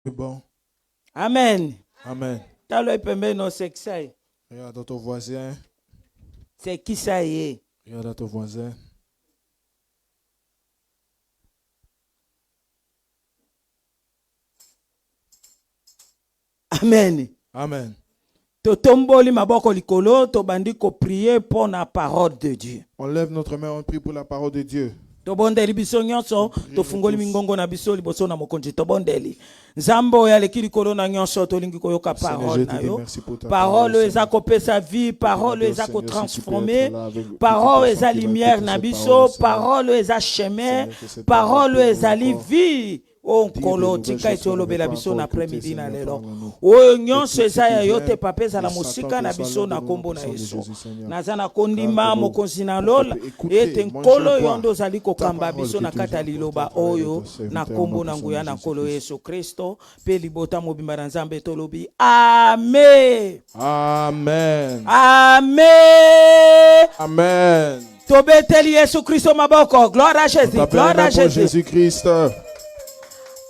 C'est bon. Amen. Amen. Talo ipembe no seksai. Regarde ton voisin. C'est qui ça y est? Regarde ton voisin. Amen. Amen. Totomboli maboko likolo to bandi ko prier pour la parole de Dieu. On lève notre main, on prie pour la parole de Dieu. Tobondeli biso nyonso tofungoli mingongo na biso liboso na mokonzi tobondeli nzambo ya leki likolo na nyonso tolingi koyoka parole na yo parole eza kopesa vie parole eza ko transformer parole eza lumière na biso parole eza chemin parole eza vie o nkolo tika eti olobela biso na après-midi na lelo oyo nyonso eza ya yo te papa ezala mosika na biso na kombo na yesu naza na kondima mokonzi na lola ete nkolo yo nde ozali kokamba biso na kati ya liloba oyo na kombo na nguya na nkolo yesu kristo mpe libota mobimba na nzambe tolobi amen Amen. amen Amen. tobeteli yesu kristo maboko gloire à jésus gloire à Jésus-Christ.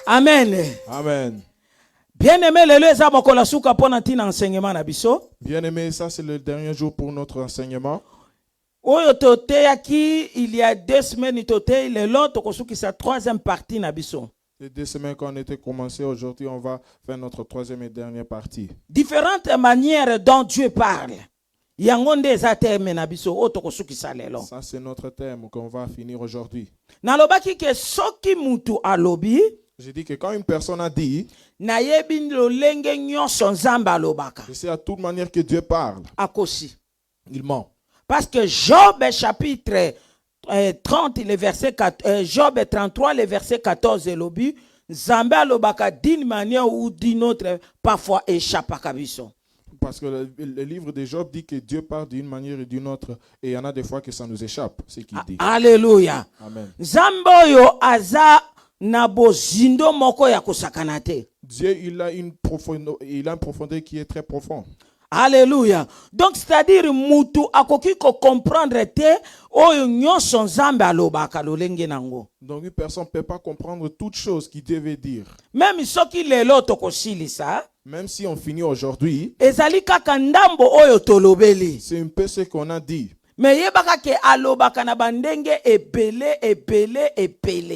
amen Amen. bien-aimé lelo eza mokolo suka mpona ntina enseignement na biso Bien-aimé, ça c'est le dernier jour pour notre enseignement. oyo toteyaki il y a 2 semaines toteyi lelo tokosukisa 3e partie na biso Les 2 semaines qu'on était commencé, aujourd'hui on va faire notre 3e et dernière partie. différentes manières dont Dieu parle yango nde eza terme na biso oyo tokosukisa lelo Ça c'est notre thème qu'on va finir aujourd'hui. nalobaki ke soki mutu alobi J'ai dit que quand une personne a dit, nayebi lolenge nyonso nzambe alobaka je sais à toute manière que Dieu parle, akosi il ment. parce que Job chapitre 30 le verset 4, Job 33 le verset 14 elobi nzambe alobaka d'une manière ou d'une autre parfois échappaka biso. Parce que le livre de Job dit que Dieu parle d'une manière et d'une autre. Et il y en a des fois que ça nous échappe, ce qu'il dit. Alléluia. Amen. Nzambe oyo aza na bozindo moko ya kosakana te. Dieu, il a une profondeur qui est très profonde. Alléluia. Donc, c'est-à-dire, mutu akoki ko comprendre te oyo nyonso nzambe alobaka lolenge nango. Donc une personne ne peut pas comprendre toute chose qu'il devait dire. Même soki lelo tokosilisa, même si on finit aujourd'hui, ezali kaka ndambo oyo tolobeli. c'est un peu ce qu'on a dit. Mais yebaka ke alobaka na bandenge ebele.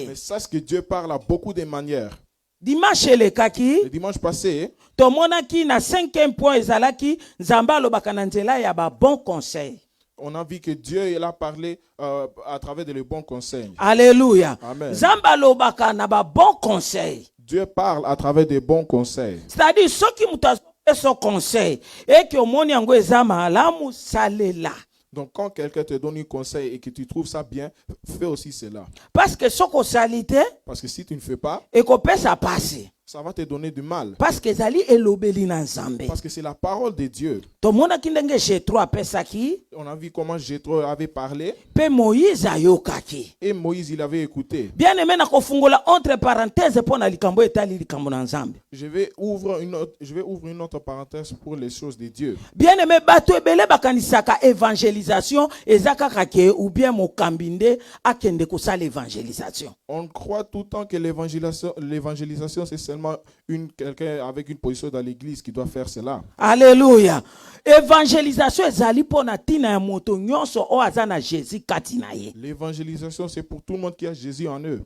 Mais sache que Dieu parle à beaucoup de manières. Dimanche elekaki, Le dimanche passé, tomonaki na 5e point ezalaki nzambe alobaka na nzela ya ba bon conseil. on a vu que Dieu il a parlé à travers de bons conseils. Alléluia. Amen. Nzambe alobaka na ba bon conseil. Dieu parle à travers de bons conseils. C'est-à-dire soki mutu azope so conseil eki omoni yango eza malamu salela. Donc quand quelqu'un te donne un conseil et que tu trouves ça bien, fais aussi cela. Parce que soko osali te Parce que si tu ne fais pas, ekopesa pasi. ça va te donner du mal. Parce que ezali elobeli na nzambe. Parce que c'est la parole de Dieu. Tomonaki ndenge Jétro apesaki On a vu comment Jétro avait parlé pe Moïse ayokaki. et Moïse il avait écouté. Bien aimé na kofungola entre parenthèses pona likambo etali likambo na nzambe. Je vais ouvrir une autre parenthèse pour les choses de Dieu. Bien aimé bato ebele bakanisaka évangélisation ezaka ke ou bien mokambinde akende kosala évangélisation. On croit tout le temps que l'évangélisation c'est seulement quelqu'un avec une position dans l'église qui doit faire cela. Alléluia. Évangélisation ezali pona tina ya moto nyonso o aza na Jésus kati na ye. L'évangélisation c'est pour tout le monde qui a Jésus en eux.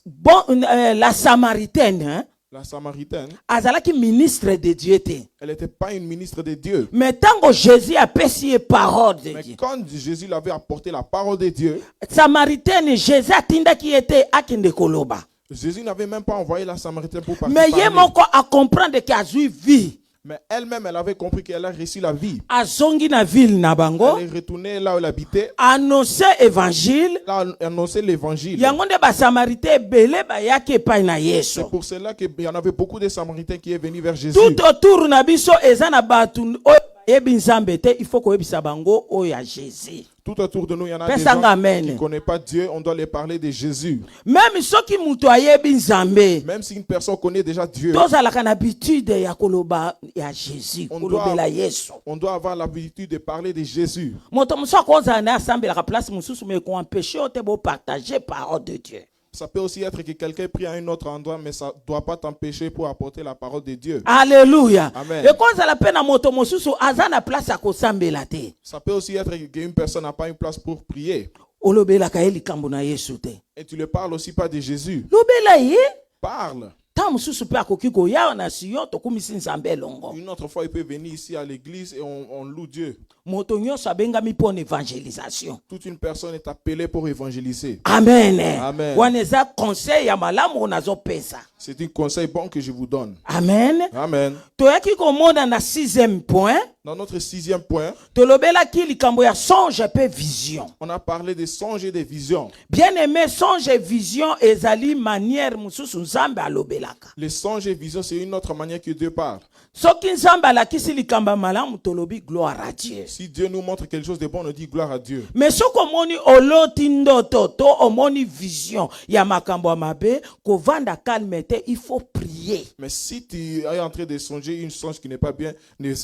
Bon, la Samaritaine, hein, La Samaritaine, azalaki ministre de Dieu te. elle n'était pas une ministre de Dieu. Mais tango Jésus a pesi parole de Mais Dieu. quand Jésus l'avait apporté la parole de Dieu, Samaritaine, Jésus atindaki ete akende koloba. Jésus n'avait même pas envoyé la Samaritaine pour parler. Mais ye moko a comprendre que azui vie. Mais elle-même, elle avait compris qu'elle a reçu la vie. Azongi na ville na bango. Elle est retournée là où elle habitait. Annoncer évangile. Là, annoncer l'évangile. Yango nde ba Samaritaine belé ba yaki epai na Yesu. C'est pour cela qu'il y en avait beaucoup de Samaritains qui est venu vers Jésus. Tout autour na biso eza na batu oyo yebi nzambe te, il faut ko yebisa bango oyo ya Jésus. Tout autour de nous, il y en a des Pesanga gens amen. qui ne connaissent pas Dieu. On doit les parler de Jésus. Même soki mutu ayebi nzambe. Même si une personne connaît déjà Dieu, tozalaka na habitude ya koloba ya Jésus, kolobela Yesu. on doit avoir l'habitude de parler de Jésus. Moto mosusu akozala na asambelaka place mosusu mais koempêche ote bo partager parole de Dieu. Ça peut aussi être que quelqu'un prie à un autre endroit, mais ça ne doit pas t'empêcher pour apporter la parole de Dieu. Alléluia. Amen. Et quand ça la peine à moto mosusu azana place à kosambela te. Ça peut aussi être qu'une personne n'a pas une place pour prier. Olobela ka likambo na Yesu te. Et tu ne parles aussi pas de Jésus. Lobela ye Parle. ta mosusu pe akoki koya na siyo tokumisi nzambe elongo. Une autre fois, il peut venir ici à l'église et on loue Dieu. Moto nyonso abengami pour une évangélisation. Toute une personne est appelée pour évangéliser. Amen. Amen. Waneza conseil ya malamu onazo pesa. C'est un conseil bon que je vous donne. Amen. Amen. Toyaki komona na 6e point. Dans notre 6e point, Tolobelaki likambo ya songe pe vision. on a parlé des songes et des visions. Bien aimé, songe et vision ezali manière mususu nzambe alobelaka. Les songes et visions, c'est une autre manière que Dieu parle. Soki nzambe alakisi likambo malamu tolobi gloire à Dieu. Si Dieu nous montre quelque chose de bon, on dit gloire à Dieu. Mais soko omoni oloti ndoto to omoni vision ya makambo ya mabe kovanda calme te, il faut prier. Mais si tu es en train de songer une songe qui n'est pas bien, ne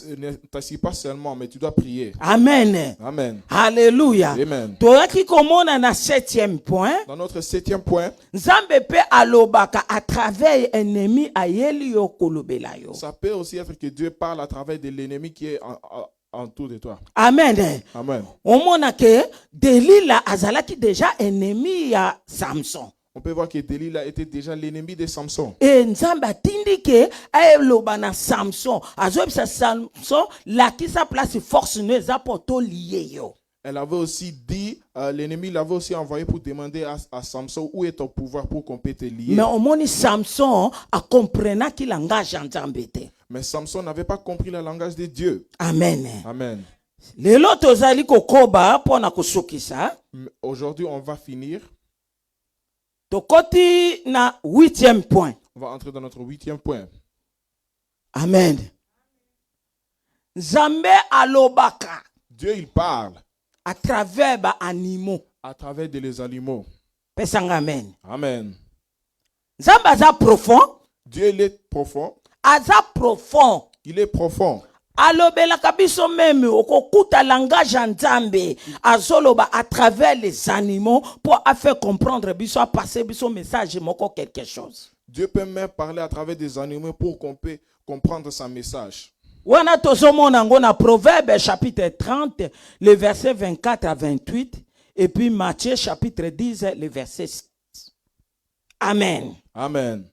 t'assieds pas seulement, mais tu dois prier. Amen. Amen. Alléluia. Amen. Toyaki komona na 7e point. Dans notre 7e point, Nzambe pe alobaka à travers ennemi ayeli yo kolobela yo. ça peut aussi être que Dieu parle à travers de l'ennemi qui est autour de toi. Amen. Amen. Omona ke Delila azalaki déjà ennemi ya Samson. On peut voir que Delilah était déjà l'ennemi de Samson. Et Nzambe atindi ke ayeloba na Samson azobisa Samson lakisa place force ne za poto lié yo. Elle avait aussi dit, l'ennemi l'avait aussi envoyé pour demander à Samson où est ton pouvoir pour qu'on peut te lier. Mais omoni Samson a comprena ki langage ya Nzambe te. Mais Samson n'avait pas compris le langage de Dieu. Amen. Amen. Lelo tozali kokoba pona kosukisa. Aujourd'hui, on va finir. Tokoti na 8e point. On va entrer dans notre 8e point. Amen. Nzambe alobaka Dieu, il parle à travers ba animaux. à travers les animaux. Pesanga amen. Amen. Nzambe aza profond. Dieu, il est profond. Aza profond. Il est profond. Alobelaka biso meme okokuta langage ya Nzambe azoloba à travers les animaux pour faire comprendre biso a passer biso message moko quelque chose. Dieu peut même parler à travers des animaux pour qu'on puisse comprendre son message. Wana tozomona ngo na Proverbe chapitre 30 le verset 24 à 28 et puis Matthieu chapitre 10 le verset 6. Amen. Amen.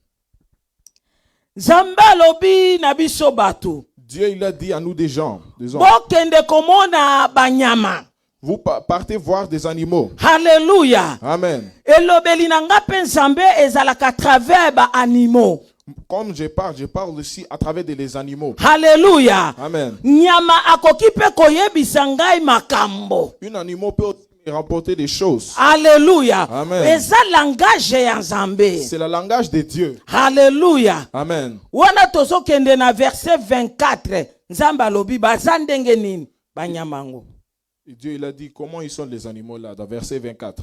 Nzambe alobi na biso bato. Dieu, il a dit à nous des gens, Bokende komona banyama. vous partez voir des animaux. Alléluia. Amen. Elobeli na nga pe Nzambe ezalaka travers ba animaux. Comme je parle aussi à travers les animaux. Alléluia. Amen. Nyama akoki pe koyebisa ngai makambo. Un animal peut remporter des choses. Alléluia. Amen. Eza langage ya Nzambe. C'est le langage de Dieu. Alléluia. Amen. Wana tozokende na verset 24. Nzambe alobi baza ndenge nini banyamango. Et Dieu, il a dit comment ils sont les animaux là, dans verset 24.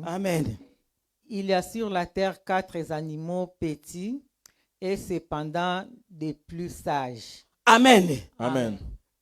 Amen. Il y a sur la terre 4 animaux petits et cependant des plus sages. Amen. Amen.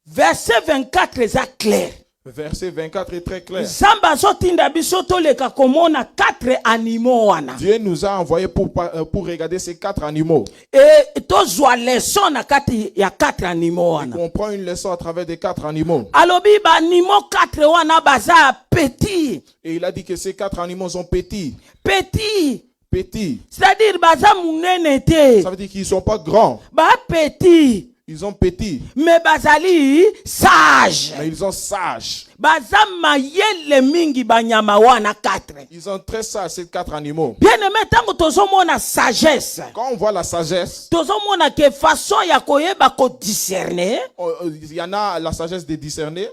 Verset 24 est clair. Verset 24 est très clair. Zamba zotinda biso toleka komona 4 animaux wana. Dieu nous a envoyé pour regarder ces 4 animaux. Et tozwa leçon na kati ya 4 animaux wana. On prend une leçon à travers des 4 animaux. Alobi ba animaux 4 wana baza petit. Et il a dit que ces 4 animaux sont petits. Petit. Petits. C'est-à-dire baza munene te. Ça veut dire qu'ils ne sont pas grands. Ba petit. Ils sont petits. Mais bazali sage. Mais ils sont sages. Baza mayele mingi banyama wana 4. Ils sont très sages, ces 4 animaux. Bien aimé, tango tozomona sagesse. Quand on voit la sagesse, Tozomona ke façon ya koyeba ko discerner. il y en a la sagesse de discerner.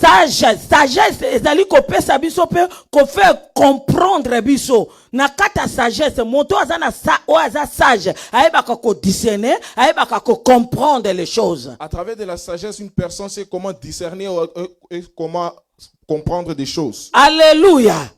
Sagesse ezali kopesa biso pe ko faire comprendre biso na kata sagesse moto azana aza sage ayebaka ko discerner ayebaka ko comprendre les choses. À travers de la sagesse, une personne sait comment discerner et comment comprendre des choses. Alléluia.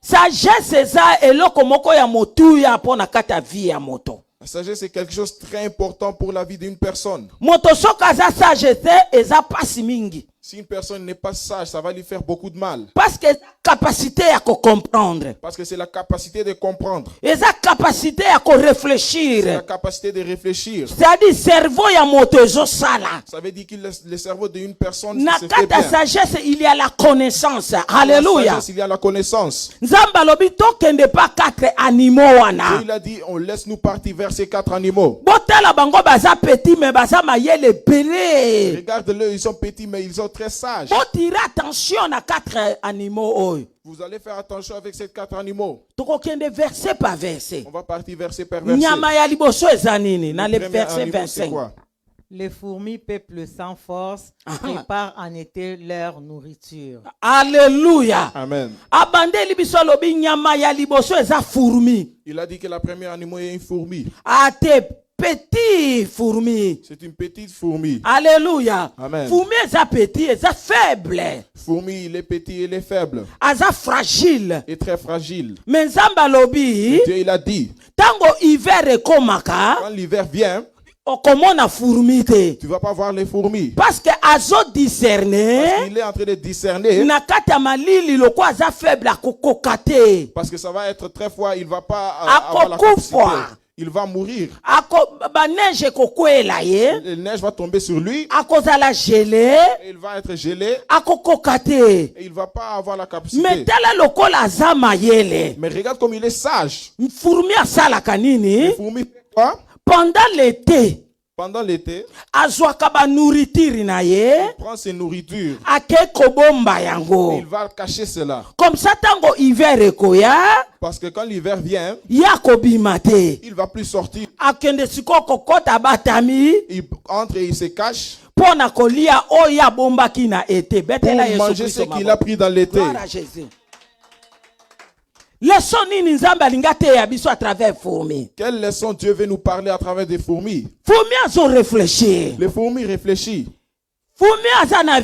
Sagesse eza eloko moko ya motu ya pona kata vie ya moto. La sagesse est quelque chose de très important pour la vie d'une personne. Moto soka za sage te eza pasi mingi. Si une personne n'est pas sage, ça va lui faire beaucoup de mal. Parce que capacité à comprendre. Parce que c'est la capacité de comprendre. Et sa capacité à C'est la réfléchir. capacité de réfléchir. C'est-à-dire cerveau ya moto sala. Ça veut dire que le cerveau d'une personne Na se fait kata bien. sagesse, il y a la connaissance. Dans la Alléluia. sagesse, il y a la connaissance. Nzamba lobi tokende pas 4 animaux Dieu, wana. il a dit, on laisse nous partir vers ces 4 animaux. Botala bango baza petit mais baza mayele belé. Regarde-le, ils sont petits, mais ils sont très sages. Botira attention na 4 animaux oyo. Vous allez faire attention avec ces 4 animaux. Tokokende verset par verset. On va partir verset par verset. Nyama ya liboso eza nini na le premier verset animal, c'est 25. quoi? Les fourmis peuplent sans force, préparent en été leur nourriture. Alléluia. Amen. Abandeli biso lobi nyama ya liboso eza fourmi. Il a dit que la première animal est une fourmi. Ate petit fourmi. C'est une petite fourmi. Alléluia. Amen. Fourmi eza petit, eza faible. Fourmi, il est petit, il est faible. Eza fragile. Et très fragile. Mais nzamba lobi Dieu, il a dit, tango hiver ekomaka quand l'hiver vient, okomona fourmi te. tu vas pas voir les fourmis. Parce que azo discerner Il est en train de discerner. na kati ya malili loko aza faible akokoka te. Parce que ça va être très froid, il va pas Akokufa. avoir la capacité. Il va mourir. Baneige ekokwela ye. La neige va tomber sur lui. Akozala gelé. Et il va être gelé. Akokoka te. Et il va pas avoir la capacité. Mais tala lokola aza mayele. Mais regarde comme il est sage. Fourmi asalaka nini? Les fourmis, quoi? Pendant l'été, Pendant l'été, azwaka ba nourriture na ye, il prend ses nourritures. ake kobomba yango. Il va cacher cela. Comme ça tango hiver ekoya, Parce que quand l'hiver vient, ya kobima te. il va plus sortir. Akende siko kokota batami, Il entre et il se cache pona kolia oya bombaki na été. pour Betela Yesu manger Christo ce qu'il maboko. a pris dans l'été. Gloire à Jésus. Leçon nini nzambe alinga te ya biso à travers fourmi. Quelle leçon Dieu veut nous parler à travers des fourmis? Fourmi azo réfléchir. Les fourmis réfléchissent. Fourmi aza na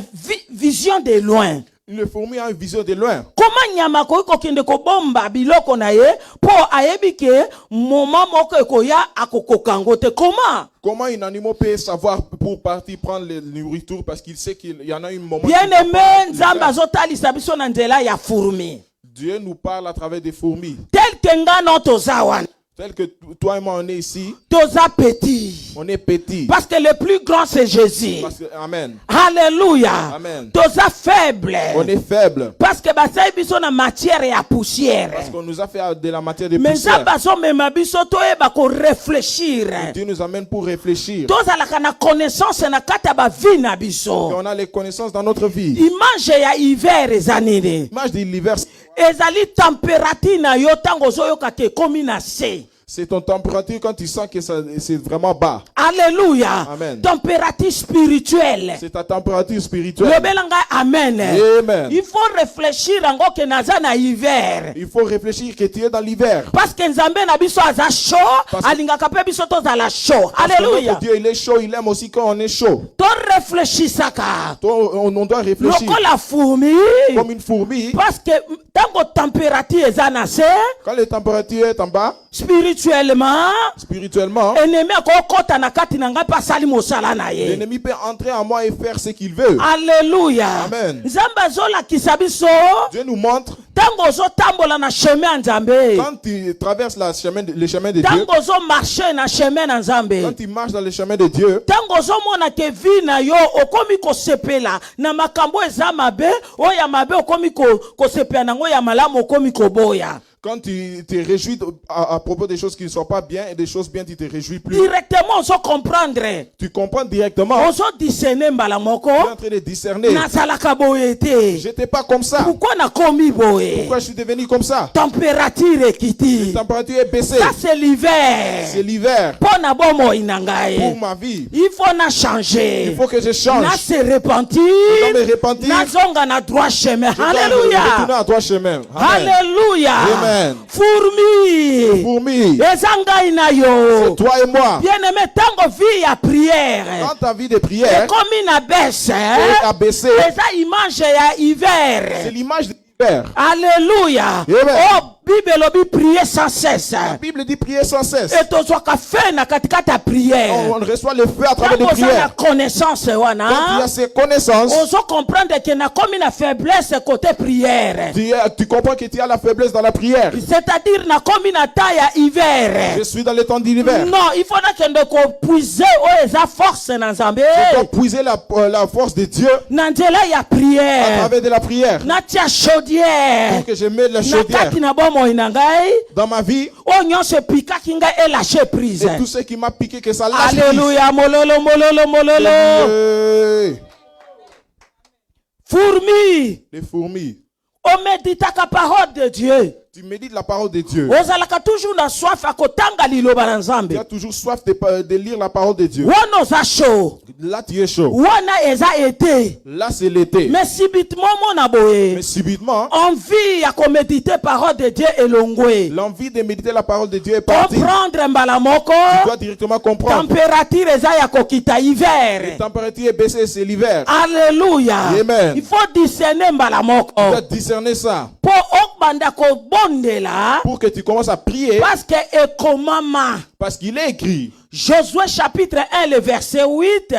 vision de loin. Le fourmi a une vision de loin. Comment nyama ko kokende ko bomba biloko na ye po ayebi ke moment moko ekoya akokokango te. Comment un animal peut savoir pour partir prendre les nourritures parce qu'il sait qu'il y en a un moment. Bien qu'il va aimé pas le nzamba faire. azotalisa biso na nzela ya fourmi. Dieu nous parle à travers des fourmis. Tel que ngano toza wana. Tel que toi et moi on est ici, Toza petit. on est petit. Parce que le plus grand c'est Jésus. Parce que, amen. Alléluia. Amen. Toza faible. On est faible. Parce que basai biso na matière ya poussière. Parce qu'on nous a fait de la matière de Mais poussière. nzamba zo mema biso toyeba ko réfléchir. Dieu nous amène pour réfléchir. Tozalaka na connaissance na kati ya bavi na Et biso. on a les connaissances dans notre vie. Image ya hiver eza nini? L'image de l'hiver, Ezali température na yo tango ozoyoka ke ekomi na se. c'est ton température quand tu sens que c'est vraiment bas. Alléluia. Amen. Température spirituelle. C'est ta température spirituelle. Lobelanga amen. Amen. Il faut réfléchir ngo ke naza na hiver. Il faut réfléchir que tu es dans l'hiver. Parce que nzambe na biso aza chaud, Parce que- alingaka pe biso tozala chaud. Parce que Alléluia. notre Dieu, il est chaud, il aime aussi quand on est chaud. To réfléchisaka. Donc, on doit réfléchir Lokola fourmi. comme une fourmi. Parce que tango température eza na se, Quand la température est en bas, spirituellement, spirituellement, ennemi akokota na kati na ngai mpe asali mosala na ye. l'ennemi peut entrer en moi et faire ce qu'il veut. Alléluia. Amen. Nzambe azolakisa biso Dieu nous montre, tango ozotambola na chemin ya Nzambe, quand tu traverses le chemin de Dieu, tango ozomarche na chemin na Nzambe, quand tu marches dans le chemin de Dieu, tango ozomona ke vi na yo okomi kosepela na makambo eza mabe oyo ya mabe okomi kosepela nango ya malamu okomi koboya. quand tu te réjouis à propos des choses qui ne sont pas bien et des choses bien, tu te réjouis plus. Directement ozo comprendre, Tu comprends directement. ozo discerner mbala moko Tu es en train de discerner. nazalaka boye te. J'étais pas comme ça. Pourquoi nakomi boye? Pourquoi je suis devenu comme ça? Température ekiti. La température est baissée. Ça c'est l'hiver. C'est l'hiver. Pona bomoi na Pour ngai. ma vie. Il faut na changer. Il faut que je change. Na se repentir. Je dois me repentir. Na zonga na droit chemin. Je dois retourner Alléluia. à droit chemin. Amen. Alléluia. Amen. Fourmi. Fourmi, Ezangai na yo. toi et moi, Bien-aimé, tango vie ya prière. dans ta vie de prière, Ekomi na baisse. est abaissé. Eza image ya C'est hiver. l'image de l'hiver. Alléluia. Amen. Oh, Bible lobi prier sans cesse. La Bible dit prier sans cesse. Et to sois fait na katika ta prière. On reçoit le feu à travers les Quand prières. la connaissance Quand tu as ces connaissances, on doit comprendre que na comme une faiblesse côté prière. tu comprends que tu as la faiblesse dans la prière. C'est-à-dire na comme une taille à hiver. Je suis dans les temps d'hiver. Non, il faut que puiser esa force na Nzambe. Je dois puiser la force de Dieu Na nzela ya à prière. travers de la prière. Na tia chaudière. Pour que je mette la Na chaudière kati na bomo inangai. dans ma vie. O nyonso pika kinga e lâcher prise. Et tout ce qui m'a piqué, que ça lâche. Alléluia, mololo, mololo, mololo. Prise. Fourmi. Les fourmis. On médite la parole de Dieu. Tu médites la parole de Dieu. Ozalaka toujours na soif akotanga liloba na Nzambe. Tu as toujours soif de lire la parole de Dieu. Wana oza chaud. Là, tu es chaud. Wana eza été. Là, c'est l'été. Mais subitement mona boye. Mais subitement, Envie ya ko méditer parole de Dieu elongwe. l'envie de méditer la parole de Dieu est partie. Comprendre mbala moko. Tu dois directement comprendre. Température eza ya kokita La hiver. température est baissée, c'est l'hiver. Alléluia. Amen. Il faut discerner mbala moko. Tu dois discerner ça. Po okbanda ko bondela. Pour que tu commences à prier. Parce que ekomama. Parce qu'il est écrit. Josué chapitre 1, le verset 8.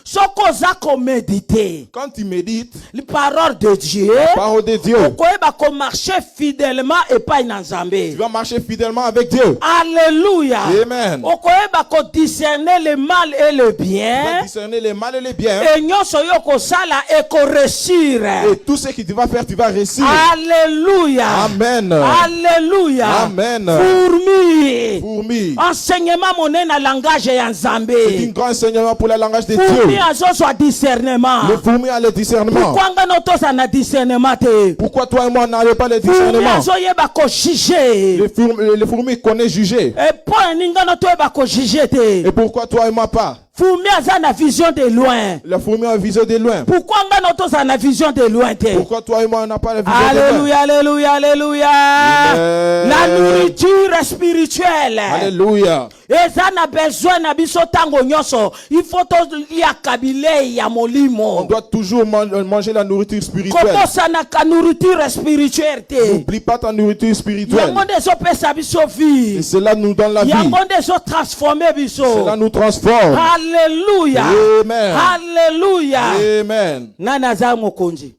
Soko zako méditer. Quand tu médites La parole de Dieu. la parole de Dieu, Okoeba ko marcher fidèlement et pas in Nzambe. tu vas marcher fidèlement avec Dieu. Alléluia. Amen. Okoeba ko discerner le mal et le Tu vas bien. discerner les mal et les biens. Et nyonso yo ko sala e ko réussir. Et tout ce que tu vas faire, tu vas réussir. Alléluia. Amen. Alléluia. Amen. Fourmi. Fourmi. Enseignement monnaie na langage ya C'est un Nzambe. grand enseignement pour le langage de Fourmi Dieu. azozwa discernement. Le fourmi a le discernement. Pourquoi nga no toza na discernement te? Pourquoi toi et moi n'avons pas le Fourmi discernement? azoyeba ko juger. Le fourmi connaît juger. Et point ninga no toyeba ko juger te. Et pourquoi toi et moi pas? Fourmi aza na vision de loin. Le fourmi a une vision de loin. Pourquoi nga no toza na vision de loin te? Pourquoi toi et moi on n'a pas la vision de loin? Alléluia, alléluia, alléluia. Amen. La nourriture spirituelle. Alléluia. Eza na besoin na biso tango nyonso. Il faut to ya kabile ya On molimo. doit toujours manger la nourriture spirituelle. Kokosa na ka nourriture spirituelle te. N'oublie pas ta nourriture spirituelle. Yango nde ezopesa biso Et vie. cela nous donne la vie. Yango nde ezotransforme biso. Cela nous transforme. Alléluia. Amen. Alléluia. Amen. Nani aza mokonzi?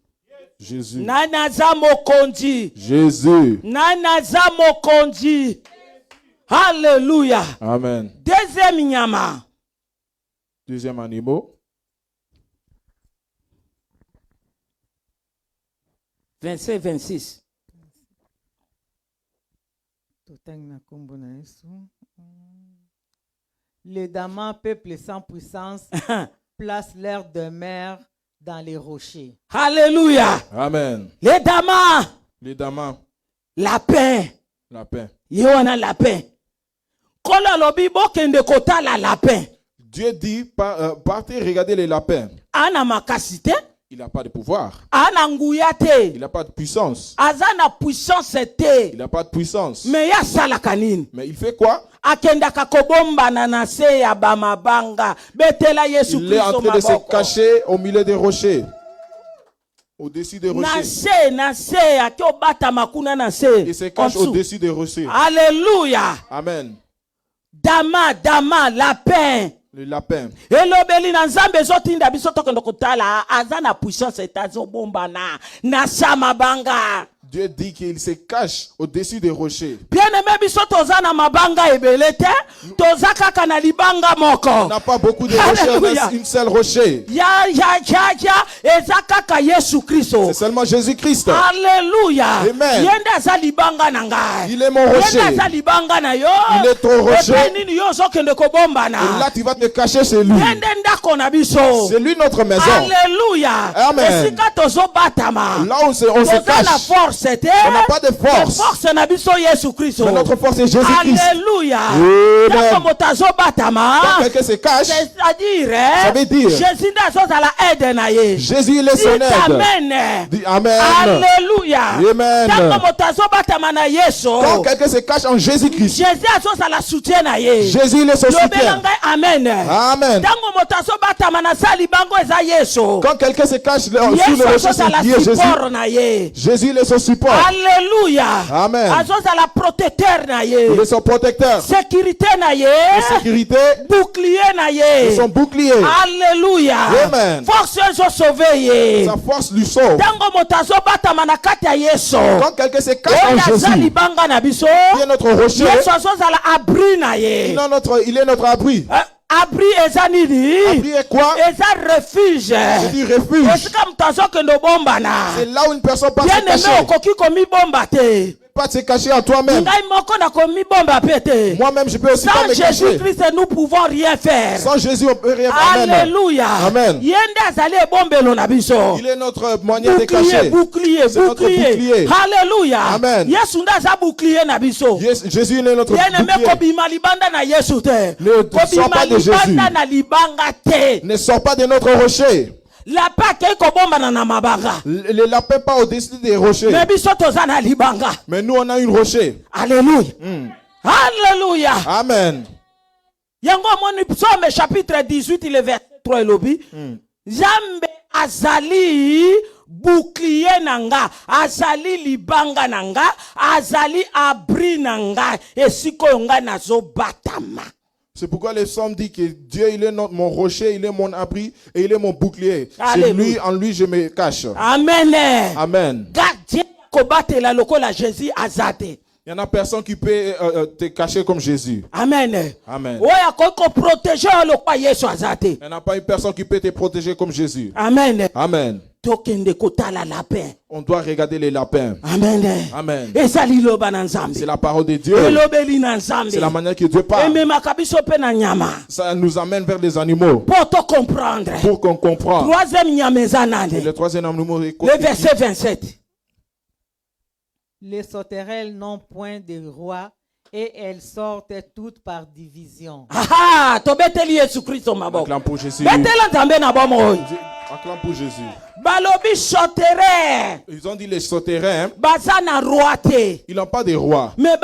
Jésus. Nani aza mokonzi? Jésus. Nani aza mokonzi? Alléluia. Amen. Deuxième nyama. Deuxième animal. 26. Les damans, peuple sans puissance, placent leur demeure dans les rochers. Alléluia. Amen. Les damas. Les damas. Lapin. Lapin. Yoana lapin. Kola lobi bokende kotala lapin. Dieu dit, partez regarder les lapins. Ana makasite. Il n'a pas de pouvoir. Ana nguyate. Il n'a pas de puissance. Azana puissance te. Il n'a pas de puissance. Mais ya sala kanini. Mais il fait quoi? Akenda kakobomba na se ya bamabanga. Betela Yesu Il est en Christo train de se maboko. cacher au milieu des rochers. Au-dessus des rochers. Na se ake obata makuna na se. Il se cache au-dessus des rochers. Alléluia. Amen. Dama, lapin. Le lapin. Elobeli na Nzambe zotinda biso tokendo kotala azana puissance etazo bomba na sama banga. Dieu dit qu'il se cache au-dessus des rochers. Bien-aimé biso toza na mabanga ebele te, toza kaka na libanga moko. On n'a pas beaucoup de rochers, on a une seule rocher. Ya eza kaka Yesu Christo. C'est seulement Jésus-Christ. Alléluia. Amen. Yende aza libanga na ngai. Il est mon rocher. Yende aza libanga na yo. Il est ton rocher. Epe nini yo zokende kobomba na. Et là, tu vas te cacher chez lui. Yende ndako na biso. C'est lui notre maison. Alléluia. Amen. Esika tozo batama. Là où on se Toza na cache, force. force te. On n'a pas de force. Force na biso Yesu Christ. Mais notre force est Jésus-Christ. Alléluia. Amen. Tango motazo batama. Quand quelqu'un se cache, c'est-à-dire, ça veut dire Jésus n'a pas la aide na ye. Jésus il est son aide. Amen. Dis Amen. Alléluia. Amen. Tango motazo batama na Yesu. Quand quelqu'un se cache en Jésus-Christ, Jésus a la soutien na ye. Jésus il est son soutien. Amen. Amen. Tango motazo batama na sali bango eza Yesu. Quand quelqu'un se cache sous le rocher, c'est Dieu, Jésus. Jésus il est son support. Alléluia. Amen. Azoza la protecteur na ye. Il est son protecteur. Sécurité na ye. Sécurité. Bouclier na ye. Son bouclier. Alléluia. Amen. Force zo sauver ye. Sa force lui sauve. Tango motazo batama na kati ya Yesu. Quand quelqu'un se cache en Jésus, il est notre rocher. Yesu azoza la abri na ye. Il est notre abri. Abri eza nini? Abri est quoi? Eza refuge. C'est du refuge. C'est là où une personne peut se cacher. Pas de se cacher à toi-même. Moi-même, je peux aussi pas me cacher. Sans Jésus-Christ, nous pouvons rien faire. Sans Jésus, on peut rien faire. Alléluia. Amen. Il est notre moyen de cacher. Bouclier. Alléluia. Amen. Jésus est notre bouclier. Ne sors pas de Jésus. Ne sors pas de notre rocher. Les lapins pas au-dessus des rochers. Mais nous, on a une rocher. Alléluia. Alléluia. Amen. Yango moni psaume chapitre 18, le verset 3 elobi. Jambe azali bouclier nanga, azali libanga nanga, azali abri nanga, esiko yonga nazo batama. C'est pourquoi le psaume dit que Dieu, il est mon rocher, il est mon abri et il est mon bouclier. C'est lui, en lui, je me cache. Amen. Amen. Gardien kobate la lokola Jésus azate. Il y en a personne qui peut te cacher comme Jésus. Amen. Amen. Il n'y en a pas une personne qui peut te protéger comme Jésus. Amen. Amen. On doit regarder les lapins. Amen. Amen. C'est la parole de Dieu. C'est la manière que Dieu parle. Ça nous amène vers les animaux. Pour te comprendre. Pour qu'on comprenne. Le troisième animal est le verset 27. Les sauterelles n'ont point de roi et elles sortent toutes par division. Acclame pour Jésus. Acclame pour Jésus. Ils ont dit les sauterelles. Ils n'ont pas de roi. Mais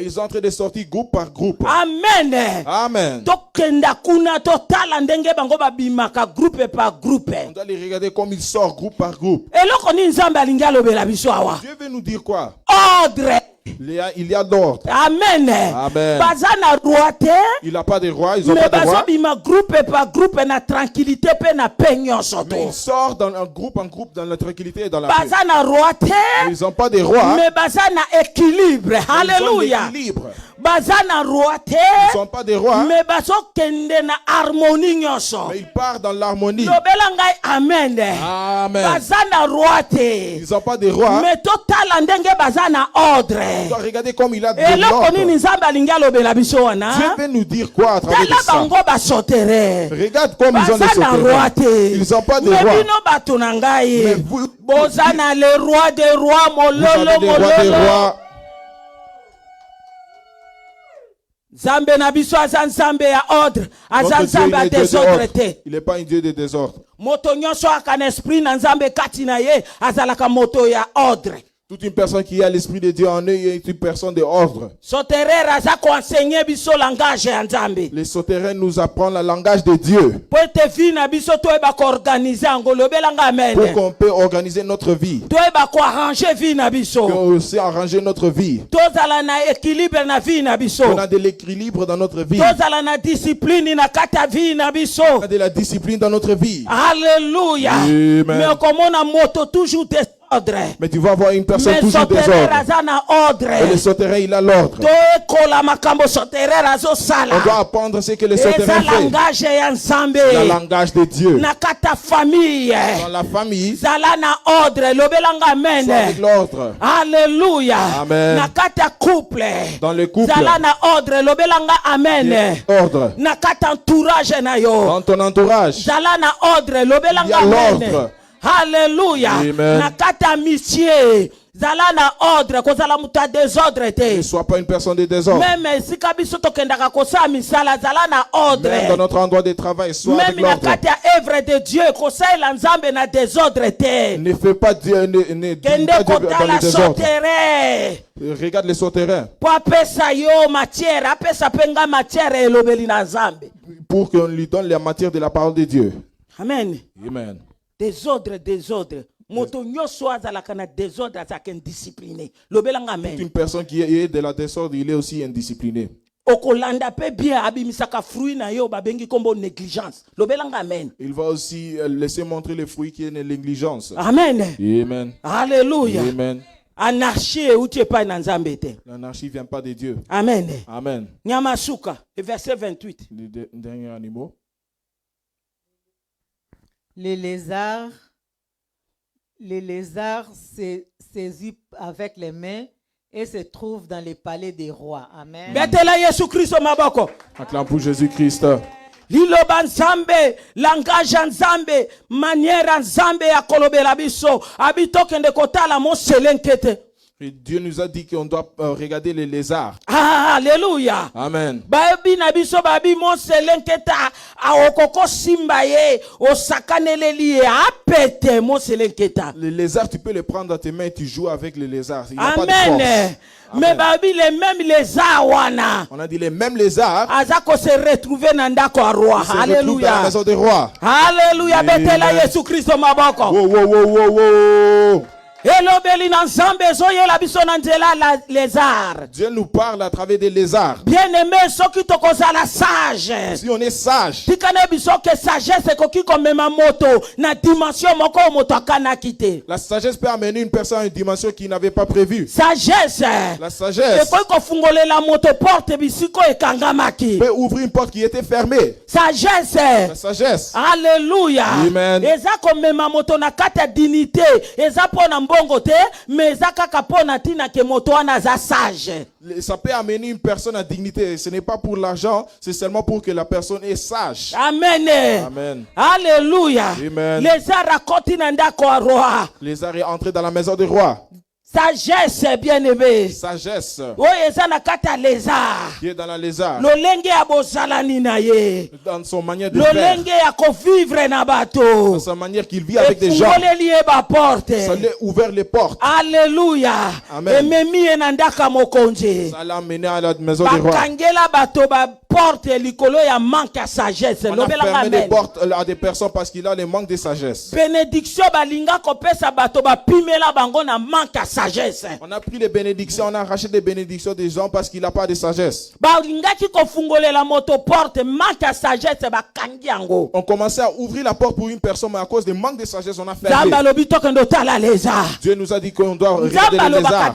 ils sont en train de sortir groupe par groupe. Amen. Amen. On doit les regarder comme ils sortent groupe par groupe. Dieu veut nous dire quoi? Ordre. Il y a l'ordre. Amen. Amen. Il n'a pas de roi, ils n'ont pas de roi. Mais ils sortent dans un groupe en groupe dans la tranquillité et dans la paix. Ils n'ont pas de roi. Mais équilibre. Alléluia. Ils ne sont pas des rois. Mais ils partent dans l'harmonie. Amen. Amen. Ils n'ont pas de roi. Mais ordre. On doit regarder comme il a de l'ordre. Dieu veut nous dire quoi à travers ça? Regarde comme ils ont des sauterelles. Ils n'ont pas de roi. Mais vous, le roi des rois, Zambe na biso aza nzambe ya ordre, aza nzambe ya désordre te. Il n'est pas un Dieu de désordre. Moto nyonso akana esprit na nzambe kati na ye, azalaka moto ya ordre. Toute une personne qui a l'esprit de Dieu en eux est une personne de ordre. Les sauterelles nous apprennent le langage de Dieu. Pour qu'on peut organiser notre vie. Pour aussi arranger notre vie. On a de l'équilibre dans notre vie. On a de la discipline dans notre vie. Alléluia. Mais comme on a moto toujours des ordre. Mais tu vas voir une personne toujours désordre. Et le sauterelle, il a l'ordre. On doit apprendre ce que le sauterelle fait. Le langage de Dieu. Dans la famille. Avec l'ordre. Alléluia. Amen. Dans le couple. Amen. Ordre. Dans ton entourage. Il y a l'ordre. Alléluia. Nakata amitié. Zala na ordre, kozala muta désordre te. Ne sois pas une personne de désordre. Même si kabiso tokendaka kosa misala zala na ordre. Même dans notre endroit de travail, sois avec l'ordre. Même nakata œuvre de Dieu, kosa la nzambe na désordre te. Ne fais pas Dieu, ne dis pas Dieu dans le désordre. Regarde les souterrains. Pour apesa yo matière, apesa penga matière elobeli na nzambe. Pour qu'on lui donne la matière de la parole de Dieu. Amen. Amen. Désordre. Moto nyoso azalaka na désordre azaka indiscipliné. Lobelanga amen. Une personne qui est de la désordre, il est aussi indiscipliné. Okolanda pe bien abimisaka fruit na yo babengi kombo négligence. Lobelanga amen. Il va aussi laisser montrer les fruits qui est une négligence. Amen. Amen. Alléluia. Amen. Anarchie utie pa na nzambe te. L'anarchie vient pas de Dieu. Amen. Amen. Nyamasuka, verset 28. Le dernier animal. Les lézards saisis avec les mains et se trouvent dans les palais des rois. Amen. Betela Yesu Christ maboko. Acclame pour Jésus-Christ. Liloba nzambe, langage nzambe, manière nzambe ya kolobela biso, abitokende kotala mo selenkete. Et Dieu nous a dit qu'on doit regarder les lézards. Ah, alléluia. Amen. Babi na biso babi mo selenketa aokoko simba ye osakaneleli apete mo selenketa. Les lézards, tu peux les prendre dans tes mains et tu joues avec les lézards. Il n'y a pas de force. Amen. Mais babi les mêmes lézards wana. On a dit les mêmes lézards. Azako se retrouver dans ndako a roi. Alléluia. Dans la maison des rois. Alléluia. Betela Yesu Christ maboko. Wow. Dieu nous parle à travers des lézards. Bien aimé, ceux qui te causent la sage. Si on est sage. La sagesse peut amener une personne à une dimension qu'il n'avait pas prévue. Sagesse. La sagesse peut ouvrir une porte qui était fermée. Sagesse. La sagesse. Alléluia. Amen. Ça peut amener une personne à dignité. Ce n'est pas pour l'argent, c'est seulement pour que la personne est sage. Amen. Amen. Alléluia. Amen. Les arts est entré dans la maison des rois. Sagesse, bien aimé. Sagesse. Qui est dans la lézard. Dans son manière de faire. Dans sa manière qu'il vit avec des gens. Ça lui a ouvert les portes. Alléluia. Amen. Ça l'a amené à la maison des rois. Porte likolo ya manque à sagesse. On a fermé les portes à des personnes parce qu'il a le manque de sagesse. Bénédiction balinga kopesa bato ba pimela bango na manque à sagesse. On a pris les bénédictions, on a arraché des bénédictions des gens parce qu'il n'a pas de sagesse. Balinga ki kofungolela moto porte manque à sagesse ba kangi yango. On commençait à ouvrir la porte pour une personne mais à cause de manque de sagesse on a fermé. Dieu nous a dit qu'on doit regarder les lézards.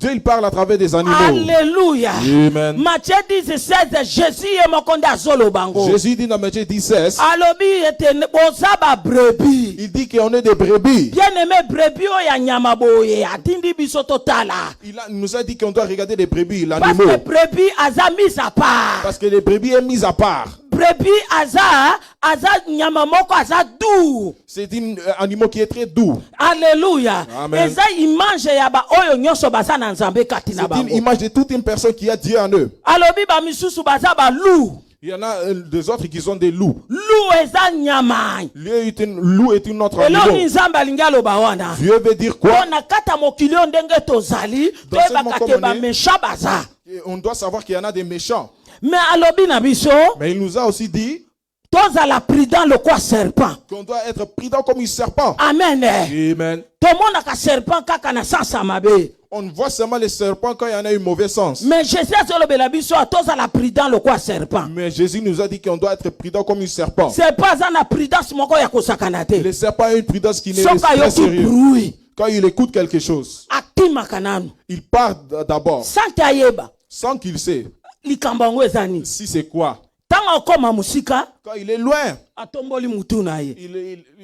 Dieu il parle à travers des animaux. Alléluia. Amen. Matthieu 16, Jésus est mon condé zolo bango. Jésus dit dans Matthieu 16. Alobi était bozaba brebis. Il dit qu'on est des brebis. Bien aimé brebis o ya nyama boye atindi biso totala. Il nous a dit qu'on doit regarder les brebis, l'animal. Parce que brebis aza mis à part. Parce que les brebis est mis à part. Brebis aza nyama moko aza doux. C'est un animal qui est très doux. Alléluia. Amen. C'est une image de toute une personne qui a Dieu en eux. Il y en a des autres qui sont des loups. Loup est une autre animal. Dieu veut dire quoi? On doit savoir qu'il y en a des méchants. Mais il nous a aussi dit qu'on doit être prudent comme un serpent. Amen. Amen. On voit seulement les serpents quand il y en a un mauvais sens. Mais Jésus nous a dit qu'on doit être prudent comme un serpent. C'est pas une prudence. Le serpent a une prudence qui n'est pas sérieuse. Quand il écoute quelque chose, il part d'abord sans qu'il sait. Si c'est quoi? Quand il est loin,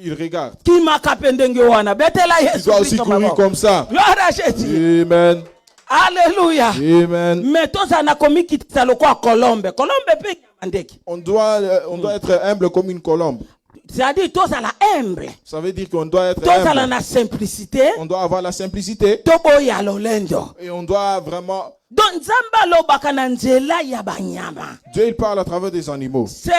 il regarde. Il doit aussi courir comme ça. Amen. Alléluia. Amen. On doit être humble comme une colombe. C'est-à-dire, tous à la humble. Ça veut dire qu'on doit être tous à humble. la simplicité. On doit avoir la simplicité. Et on doit vraiment... Dieu il parle à travers des animaux. Ce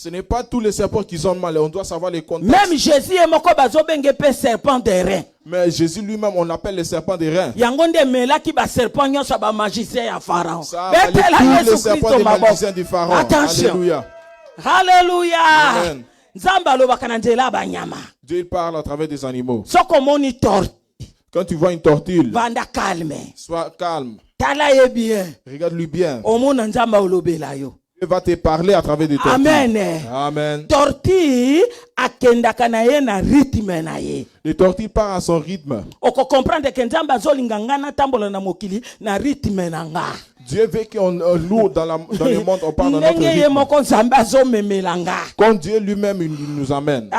n'est pas tous les serpents qui sont mal. On doit savoir les contextes. Même Jésus est serpent des reins. Mais Jésus lui-même, on l'appelle les serpents des reins. Ça tous les serpents des magiciens du Pharaon. Attention. Alléluia. Alléluia. Dieu il parle à travers des animaux. Quand tu vois une tortue, sois calme. Regarde-lui bien. Dieu va te parler à travers des tortues. Amen. Amen. Tortue Les tortues partent à son rythme. Dieu veut qu'on loue dans le monde, on parle dans notre rythme. Comme Dieu lui-même il nous amène.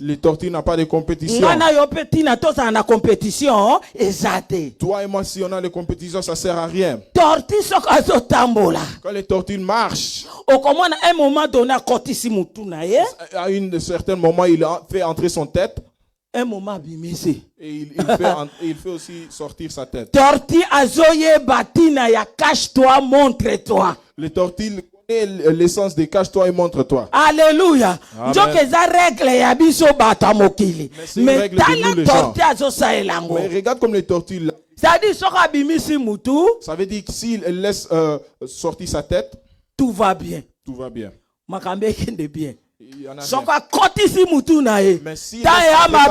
Les tortues n'ont pas de compétition. Toi et moi, si on a des compétitions, ça ne sert à rien. Quand les tortues marchent, à un certain moment, il a fait entrer son tête. Un moment bimisi. Et il fait aussi sortir sa tête. Torti azoye batina ya cache-toi, montre-toi. Les tortilles connaissent l'essence de cache-toi et montre-toi. Alléluia. Mais regarde comme les tortilles là. Ça veut dire que s'il laisse sortir sa tête, tout va bien. Tout va bien. Bien. Mais si amen,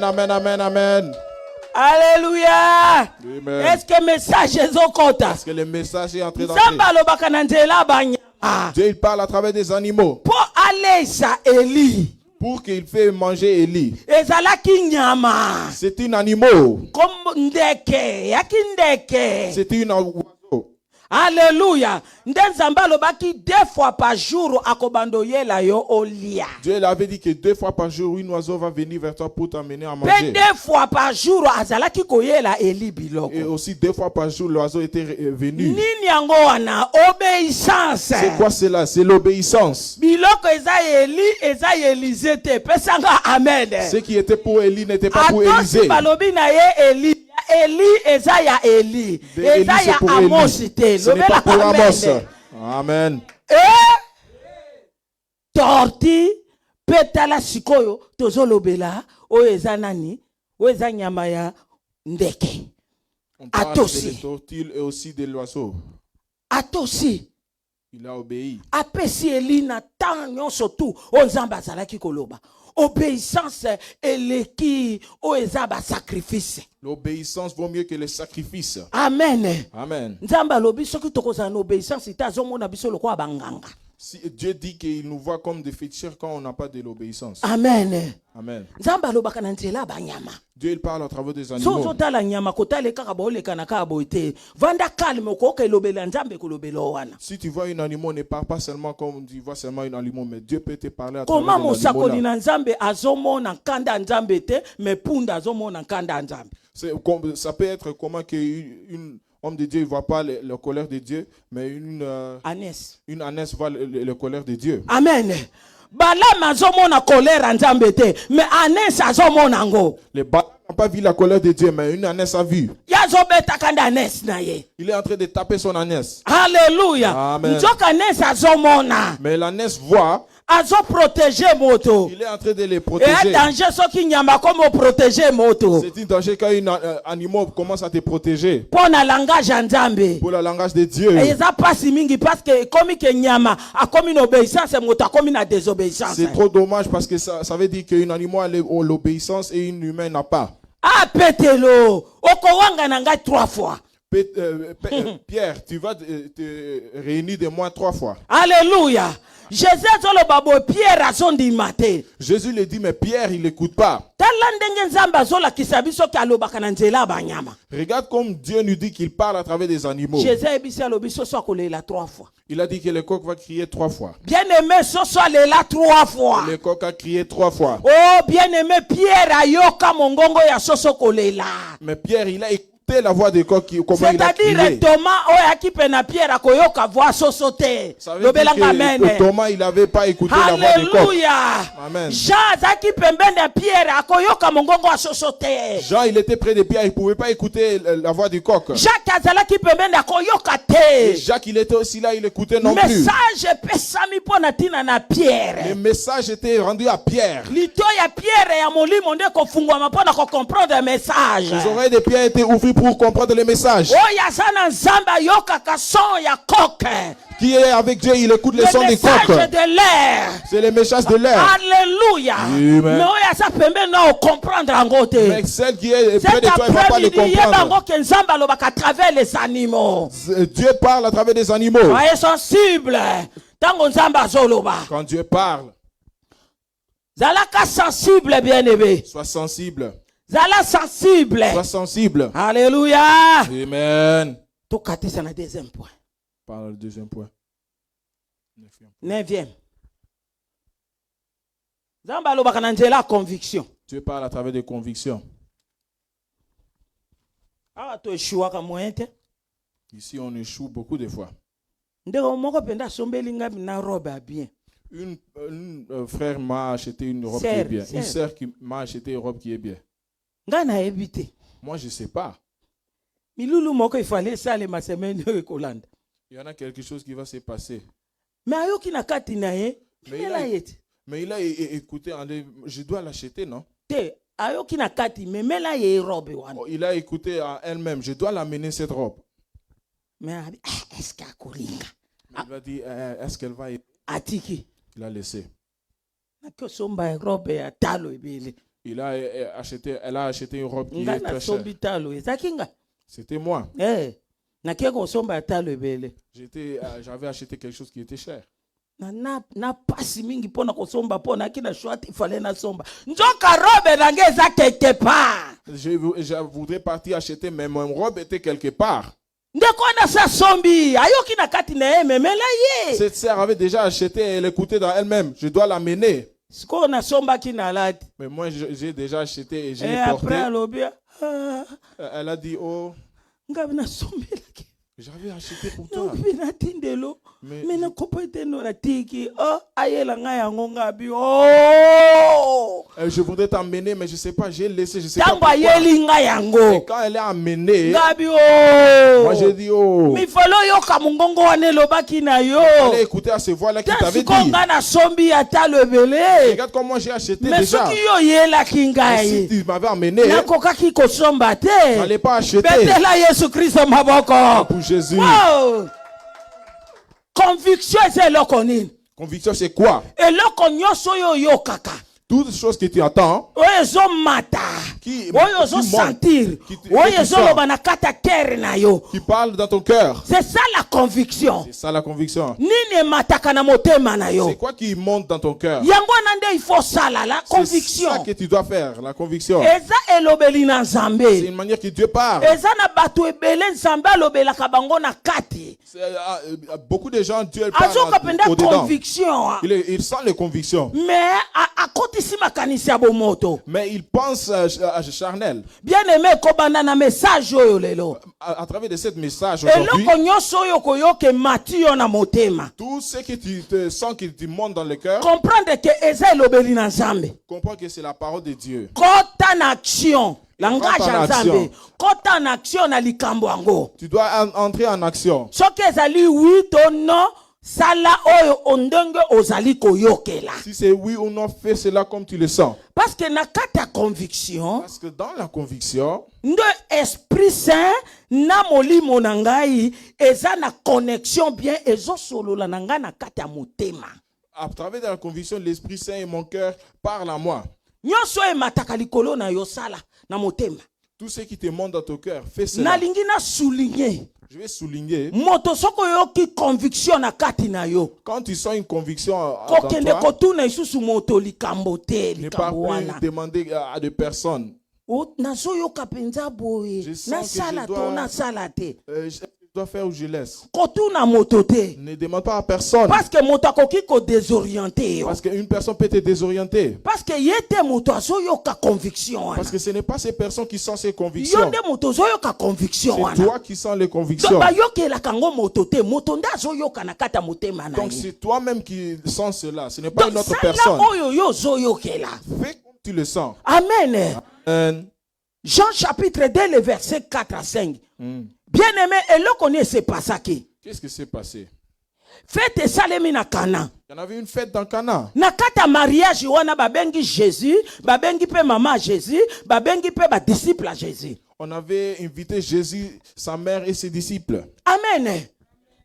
amen, amen, amen. Alléluia. Est-ce que le message est compte? Est-ce que le message est entré dans le Dieu il parle à travers des animaux. Pour aller ça Élie. Pour qu'il fait manger Élie. C'est un animal. C'est une oiseau. Alléluia. Deux fois par jour Dieu l'avait dit que 2 fois par jour une oiseau va venir vers toi pour t'amener à manger. 2 fois par jour et aussi 2 fois par jour l'oiseau était venu. C'est quoi cela? C'est l'obéissance. Ce qui était pour Élie n'était pas pour Élisée. Eli, Esaïa, Eli. Esaïa, Amos, ce n'est pas pour Amos. Amen. Torti, petala sikoyo, tozolobela, o ezanani, o ezanyamaya ndeke. On parle des tortilles et aussi de l'oiseau. Atosi. Il a obéi. Apesi Eli na tanyo sotu, o nzamba zalaki koloba. Obéissance eleki o ezaba sacrifice. L'obéissance vaut mieux que le sacrifice. Amen. Amen. Nzamba lobi soki tokozana obéissance itazomona biso lokwa banganga. Si Dieu dit qu'il nous voit comme des féticheurs quand on n'a pas de l'obéissance. Amen. Amen. Nzamba lobaka na nzela banyama. Dieu il parle à travers des animaux. So tala nyama kotale kaka boleka na ka boite. Vanda calme ko ke lobela nzambe ko lobelo wana. Si tu vois un animal, ne parle pas seulement comme tu vois seulement un animal, mais Dieu peut te parler à travers des animaux. Comment mosakoli na nzambe azomona kanda nzambe te, mais punda azomona kanda nzambe. Ça peut être comment que une homme de Dieu ne voit pas la colère de Dieu, mais une ânesse voit la colère de Dieu. Amen. Balaam azomona colère nzambe te, mais ânesse azomona ngo. Les Balaam n'ont pas vu la colère de Dieu, mais une ânesse a vu. Yazobeta kanda ânesse na ye. Il est en train de taper son ânesse. Alléluia. Amen. Nzoka ânesse azomona. Mais l'ânesse voit. Azo protéger moto. Il est en train de les protéger. Et un danger ce qui nyama comme protéger moto. C'est un danger quand un animal commence à te protéger. Pour le langage nzambe. Pour le langage de Dieu. Et ça passe mingi parce que comme que nyama a comme une obéissance et moto a comme une désobéissance. C'est trop dommage parce que ça veut dire qu'un animal a l'obéissance et un humain n'a pas. Ah petelo. Okowanga nanga 3 fois. Pierre, tu vas te réunir de moi 3 fois. Alléluia. Jésus le dit, mais Pierre, il n'écoute pas. Regarde comme Dieu nous dit qu'il parle à travers des animaux. Il a dit que le coq va crier 3 fois. Bien-aimé, ce soit là 3 fois. Le coq a crié 3 fois. Oh, bien-aimé, Pierre, ayoka mongongo ya soso kolela. Mais Pierre, il a écouté écouté la voix de coq, comment il a crié. C'est-à-dire Thomas, oya pena Pierre akoyoka voix sosote. Thomas, il n'avait pas écouté la voix de coq. Amen. Jean zaki pembeni Pierre akoyoka mongongo sosote. Jean, il était près de Pierre, il ne pouvait pas écouter la voix du coq. Jacques azalaki pembeni akoyoka te. Jacques, il était aussi là, il écoutait non plus. Message pesami pona tina na Pierre. Le message était rendu à Pierre. Lito ya Pierre ya molimo nde kofungwama pona ko comprendre le message. Les oreilles de Pierre étaient ouvertes pour comprendre le message. Oh ya sana nzamba yoka son ya coq. Qui est avec Dieu, il écoute le son du coq. Le message de l'air. C'est le message de l'air. Alléluia. Amen. Mais celle qui est près de toi, il ne va pas le comprendre. À travers les animaux. Dieu parle à travers des animaux. Soyez sensible. Quand Dieu parle, Zalaka sensible, bien-aimé. sois sensible. Zala sensible. Sois sensible. Alléluia. Amen. Tout cas, c'est le deuxième point. Parle le deuxième point. Neuvième. Zamba lobakananjela conviction. Dieu parle à travers des convictions. Ah, tu échoues comme moi. Ici, on échoue beaucoup de fois. Une frère m'a acheté une robe qui est bien. Une sœur qui m'a acheté une robe qui est bien. Moi, je ne sais pas. Il y en a quelque chose qui va se passer. Mais il a écouté, je dois l'acheter, non? Il a écouté à elle-même, je dois l'amener cette robe. Mais est-ce qu'elle il va dire, est-ce qu'elle va aimer? Il a laissé. Elle a acheté une robe qui est très chère. C'était moi. J'avais acheté quelque chose qui était cher. Na pasi mingi pona kosomba pona kina shwati fale na somba njoka robe nange za quelque part. Je voudrais partir acheter, mais mon robe était quelque part. Ndeko na sa sombi ayoki na kati na memela ye. Cette sœur avait déjà acheté, elle écoutait dans elle-même, je dois l'amener. Siko na somba kina lati. Mais moi j'ai déjà acheté et j'ai porté. Après elle a dit oh ngabi na sombi laki. J'avais acheté pour toi. Mais je voudrais t'emmener, mais je ne sais pas, j'ai laissé, je ne sais pas pourquoi. Et quand elle est amenée, moi j'ai dit oh. Il fallait écouter à ces voix-là qui t'avaient dit. Regarde comment j'ai acheté déjà. Si tu m'avais emmené, je n'allais pas acheter. Pour Jésus. Wow. Conviction, c'est le connu. Conviction, c'est quoi? Et le connu, c'est yo kaka. Toutes les choses que tu attends, qui parlent dans ton cœur. C'est ça la conviction. C'est ça la conviction. C'est quoi qui monte dans ton cœur? Il faut ça la conviction. C'est ça que tu dois faire, la conviction. C'est une manière que Dieu parle. Beaucoup de gens, Dieu parle au-dedans. Ils sentent les convictions. Mais il pense à charnel. Bien aimé, kobanda message à travers de ce message aujourd'hui, tout ce que tu te sens qui te monte dans le cœur, comprendre que c'est la parole de Dieu. Langage en Zambie. Quand en action na likambo ango. Tu dois entrer en action. Soki ezali oui ou non, sala oyo ondenge ozali koyokela. Si c'est oui ou non, fais cela comme tu le sens. Parce que na kata conviction. Parce que dans la conviction, ndo Esprit Saint na molimo na ngai eza na connexion bien ezo solola na ngai na kata motema. À travers la conviction, l'Esprit Saint et mon cœur parlent à moi. Nyonso e mataka likolo na yosala na motema. Tout ce qui te monte dans ton cœur, fais cela. Nalingi na souligner. Je vais souligner. Moto soko yoki conviction na kati na yo. Quand tu sens une conviction dans toi, kokende kotuna isusu moto likambo te ne pas plus demander à des personnes. Nazo yoka penza boye. Na sala to na sala te. dois faire ou je laisse. Ne demande pas à personne. Parce que désorienté. Parce qu'une personne peut te désorienter. Parce que conviction. Parce que ce n'est pas ces personnes qui sont ces convictions. C'est toi qui sens les convictions. Donc c'est toi-même qui sens cela. Ce n'est pas une autre personne. Fais comme tu le sens. Amen. Amen. Jean chapitre 2, le verset 4 à 5. Bien-aimé, et là qu'on s'est passé. Qu'est-ce qui s'est passé? Fête Salemi na Cana. Il y en avait une fête dans Cana. Nakata mariage wana babengi Jésus, babengi pe maman Jésus, babengi pe ba disciple à Jésus. On avait invité Jésus, sa mère et ses disciples. Amen.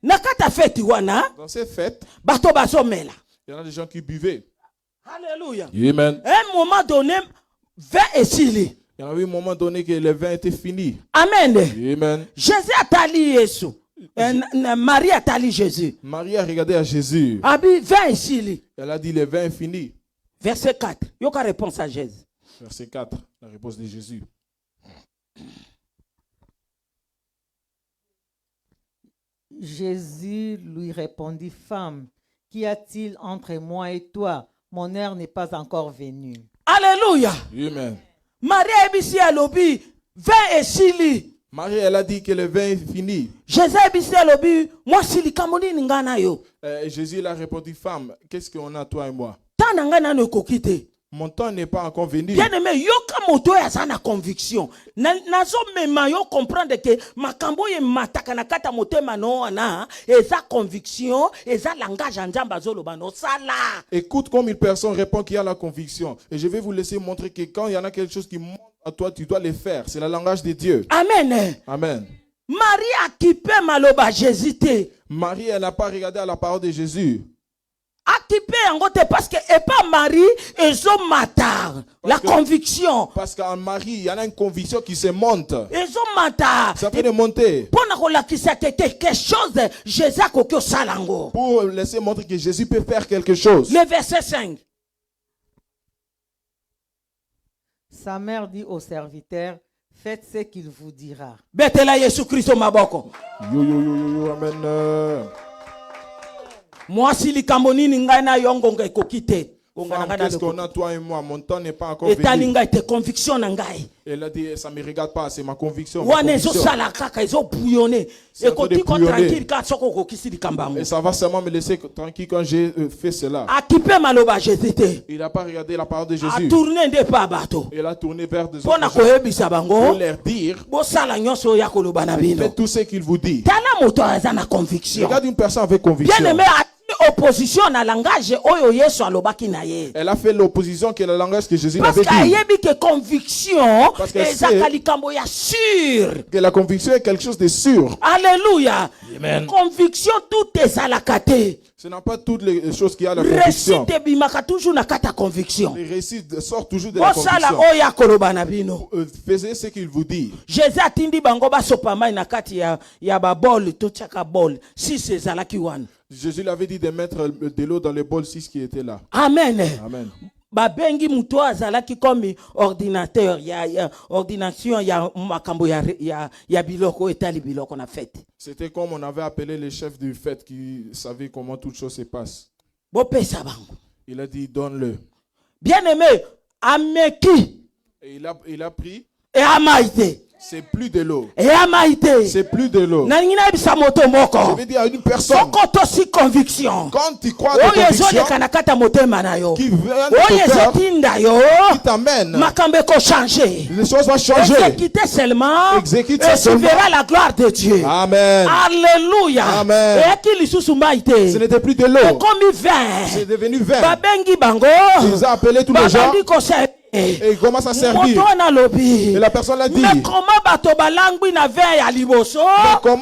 Nakata fête wana. Dans cette fête, bato bazomela. Il y en a des gens qui buvaient. Alléluia. Amen. Un moment donné, vin et sili. Il y en avait un moment donné que le vin était fini. Amen. Amen. Jésus a tali Jésus. Marie a tali Jésus. Marie a regardé à Jésus. Abi vin et sili. Elle a dit le vin est fini. Verset 4. Yoka réponse à Jésus. Verset 4. La réponse de Jésus. Jésus lui répondit, femme, qu'y a-t-il entre moi et toi? Mon heure n'est pas encore venue. Alléluia. Amen. Marie ebisi alobi vin et sili. Marie, elle a dit que le vin est fini. Jésus ebisi alobi moi sili kamoni ngana yo. Jésus a répondu, femme, qu'est-ce qu'on a toi et moi? Tana ngana no kokite. Mon temps n'est pas encore venu. Bien aimé, yoka moto ya sana conviction. Nazo mema yo comprendre que makambo ye mataka na kata motema no ana eza conviction, eza langage nzamba zoloba no sala. Écoute comme une personne répond qu'il y a la conviction. Et je vais vous laisser montrer que quand il y en a quelque chose qui monte à toi, tu dois le faire. C'est le langage de Dieu. Amen. Amen. Marie a kipe maloba Jésus te. Marie, elle n'a pas regardé à la parole de Jésus. Actiper en côté parce que et pas Marie et son matar la conviction parce qu'en Marie il y en a une conviction qui se monte et son matar ça fait de monter pour quelque chose Jésus kokyo salango pour laisser montrer que Jésus peut faire quelque chose. Le verset 5. Sa mère dit au serviteur, faites ce qu'il vous dira. Betela Yesu Christo maboko. Yo amen. Moi si li kambonini ngana yongo ngai kokite. Qu'est-ce qu'on a toi et moi? Mon temps n'est pas encore venu. Et conviction nangai. Elle a dit ça me regarde pas, c'est ma conviction. Et ça va seulement me laisser tranquille quand j'ai fait cela. Il n'a pas regardé la parole de Jésus. Il a tourné vers des autres gens pour leur dire faites tout ce qu'il vous dit. Regarde une personne avec conviction. Opposition na langage oyo Yesu alobaki na ye. Elle a fait l'opposition que le langage que Jésus avait dit. Parce qu'il que conviction est sûr. Que la conviction est quelque chose de sûr. Alléluia. Amen. Conviction tout est à la kate. Ce n'est pas toutes les choses qui a la conviction. Récit bimaka toujours na kata conviction. Les récits sortent toujours de la conviction. Faisez ce qu'il vous dit. Jésus atindi bango ba sopama na kati ya ba bol to chaka bol. Si c'est zalaki wan. Jésus l'avait dit de mettre de l'eau dans les bols 6 qui étaient là. Amen. Amen. Babengi muto azalaki comme ordinateur ya ordination ya makambo ya biloko etali biloko na fête. C'était comme on avait appelé les chefs du fête qui savaient comment toute chose se passe. Il a dit donne-le. Bien-aimé, ameki. Et il a pris. Et amaïté. C'est plus de l'eau. C'est plus de l'eau. Je vais dire à une personne. Conviction. Quand tu crois de conviction, qui vient de ton cœur, qui t'amène, les choses vont changer. Exécutez seulement. Et tu verras la gloire de Dieu. Amen. Alléluia. Amen. Ce n'était plus de l'eau. C'est devenu vin. Ils ont appelé tous les gens. Et il commence à servir. Et la personne l'a dit. Mais comment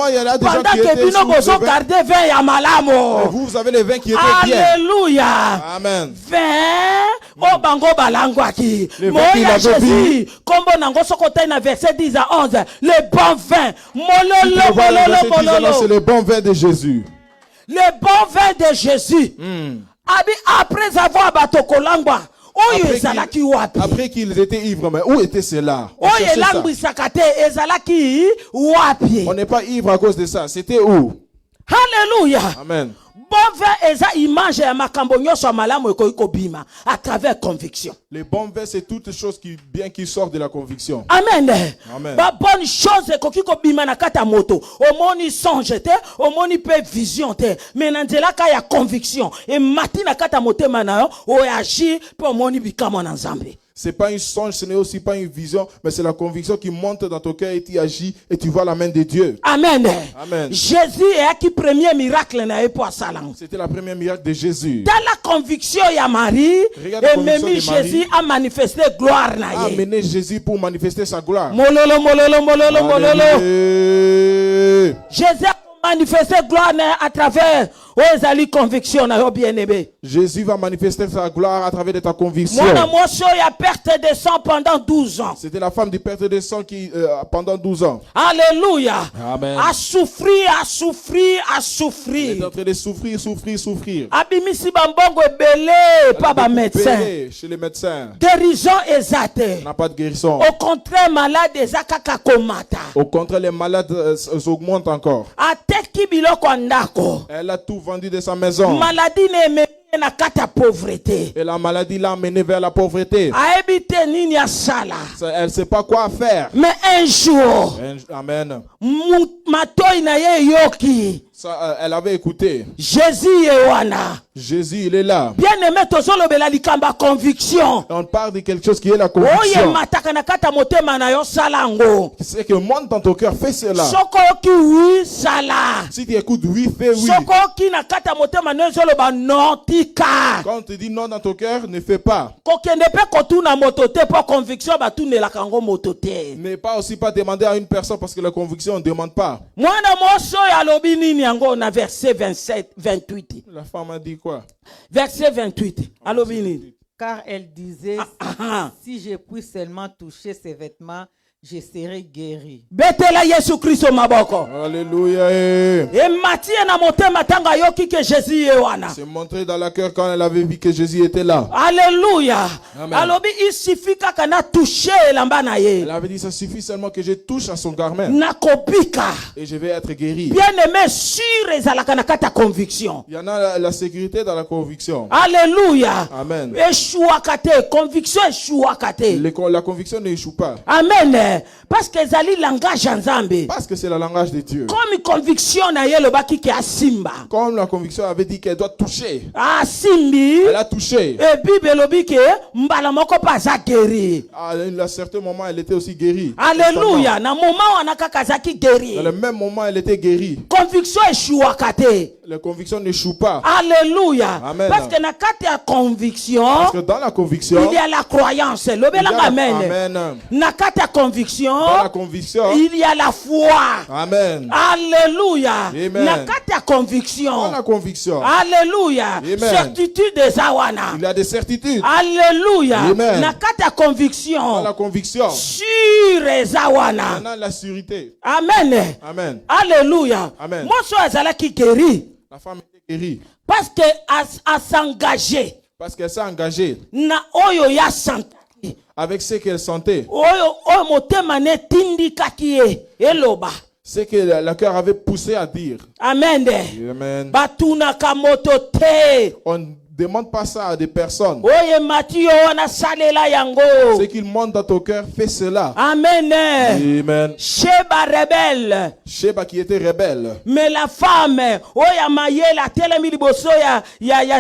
il y en a des gens qui étaient sous le vin. Et vous avez les vins qui étaient bien. Alléluia. Amen. Vin. Bango balangwaki. Moya Jésus. Kombo nango sokote na verset 10 à 11. Le bon vin. Mololo. C'est le bon vin de Jésus. Le bon vin de Jésus. Après avoir batokolangwa. Après qu'ils étaient ivres, mais où était cela? On n'est pas ivre à cause de ça. C'était où? Alléluia. Amen. À travers conviction. Les bons vers, c'est toutes choses qui sortent de la conviction. Amen. Amen. Ba bonne chose ko bima na kata moto. Omoni songe te, omoni pe vision te. Mais nanzela ka ya conviction. Et matina kata motema na yo, o agir pour omoni bikama na Nzambe. C'est pas une songe, ce n'est aussi pas une vision, mais c'est la conviction qui monte dans ton cœur et tu agis et tu vois la main de Dieu. Amen. Amen. Jésus est qui premier miracle na pour salang. C'était la première miracle de Jésus. Dans la conviction ya Marie, et même Jésus a manifesté gloire na a amené Jésus pour manifester sa gloire. Mololo. Jésus a manifesté gloire à travers conviction na bien-aimé. Jésus va manifester sa gloire à travers de ta conviction. Perte de sang pendant 12 ans. C'était la femme du perte de sang qui pendant 12 ans. Alléluia. Amen. A souffrir. Elle est en train de souffrir. Abimisi bambongo belé pas ba médecin. Chez les médecins. Guérison exacte. N'a pas de guérison. Au contraire, malade ezakaka komata. Au contraire, les malades augmentent encore. Elle a tout vendu de sa maison. Maladie n'est na kata pauvreté. Et la maladie l'a amenée vers la pauvreté. Elle ne sait pas quoi faire. Mais un jour, amen. Elle avait écouté. Jésus, il est là. Bien aimé, conviction. On parle de quelque chose qui est la conviction. C'est que monte dans ton cœur, fais cela. Si tu écoutes oui, fais oui. Quand on te dit non dans ton cœur, ne fais pas. Ne pas aussi pas demander à une personne parce que la conviction ne demande pas. Verset 27, 28. La femme a dit quoi? Verset 28. Car elle disait, si je puis seulement toucher ses vêtements, je serai guéri. Betela Yesu Kristo maboko. Alléluia. Et Matthieu na motema tanga yoki que Jésus est wana. C'est montré dans la cœur quand elle avait vu que Jésus était là. Alléluia. Alors il suffit kana toucher lambana ye. Elle avait dit ça suffit seulement que je touche à son garment. Nakopika. Et je vais être guéri. Bien aimé sur ezalaka na kata conviction. Il y en a la sécurité dans la conviction. Alléluia. Amen. Échouakate, conviction échouakate. La conviction n'échoue pas. Amen. Parce que zali langage nzambe. Parce que c'est le langage de Dieu. Comme conviction na yelo baki ke asimba. Comme la conviction avait dit qu'elle doit toucher. Asimbi. Elle a touché. Et Bible lobi ke mbala moko pa za guéri. À un certain moment elle était aussi guérie. Alléluia. Na moment wana kaka zaki guéri. Dans le même moment elle était guérie. Conviction échouakate. La conviction n'échoue pas. Alléluia. Amen. Parce que na kati ya conviction. Parce que dans la conviction. Il y a la croyance. Lobelanga amen. Amen. Na kati ya conviction. Dans la conviction, il y a la foi. Amen. Alléluia. Amen. Nakata conviction. Dans la conviction. Alléluia. Amen. Certitude des awana. Il y a des certitudes. Alléluia. Amen. Nakata conviction. Dans la conviction. Sur les awana. Maintenant la sûreté. Amen. Amen. Alléluia. Amen. Moi so azala qui guérit. La femme était guérie. Parce que à s'engager. Parce qu'elle s'est engagée. Na oyo ya santé. Avec ce qu'elle sentait. C'est que le cœur avait poussé à dire. Amen. Amen. On ne demande pas ça à des personnes. C'est qu'il monte dans ton cœur, fais cela. Amen. Amen. Sheba rebelle. Sheba qui était rebelle. Mais la femme,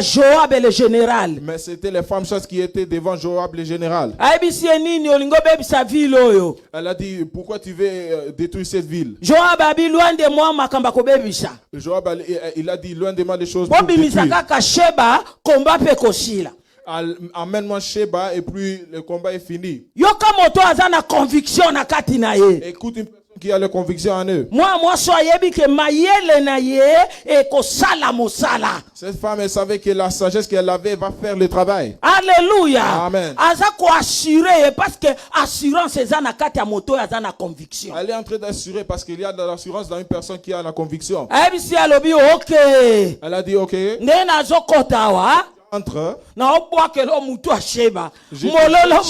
Joab le général. Mais c'était les femmes choses qui étaient devant Joab le général. Elle a dit, pourquoi tu veux détruire cette ville? Joab a dit, loin de moi, makamba kobebisa. Joab, il a dit, loin de moi les choses pour détruire. Combat pe kosila. Amène-moi Sheba et puis le combat est fini. Yoka moto azana conviction na kati na ye. Écoute une personne qui a la conviction en eux. Moi soyebi ke mayele na ye e ko sala mosala. Cette femme, elle savait que la sagesse qu'elle avait va faire le travail. Alléluia. Amen. Aza ko assurer parce que assurance ezana kati ya moto azana conviction. Elle est en train d'assurer parce qu'il y a de l'assurance dans une personne qui a la conviction. Ebisi alobi OK. Elle a dit OK. Nena zokota wa. entre. Na obwakelo mutu asheba. Mololo.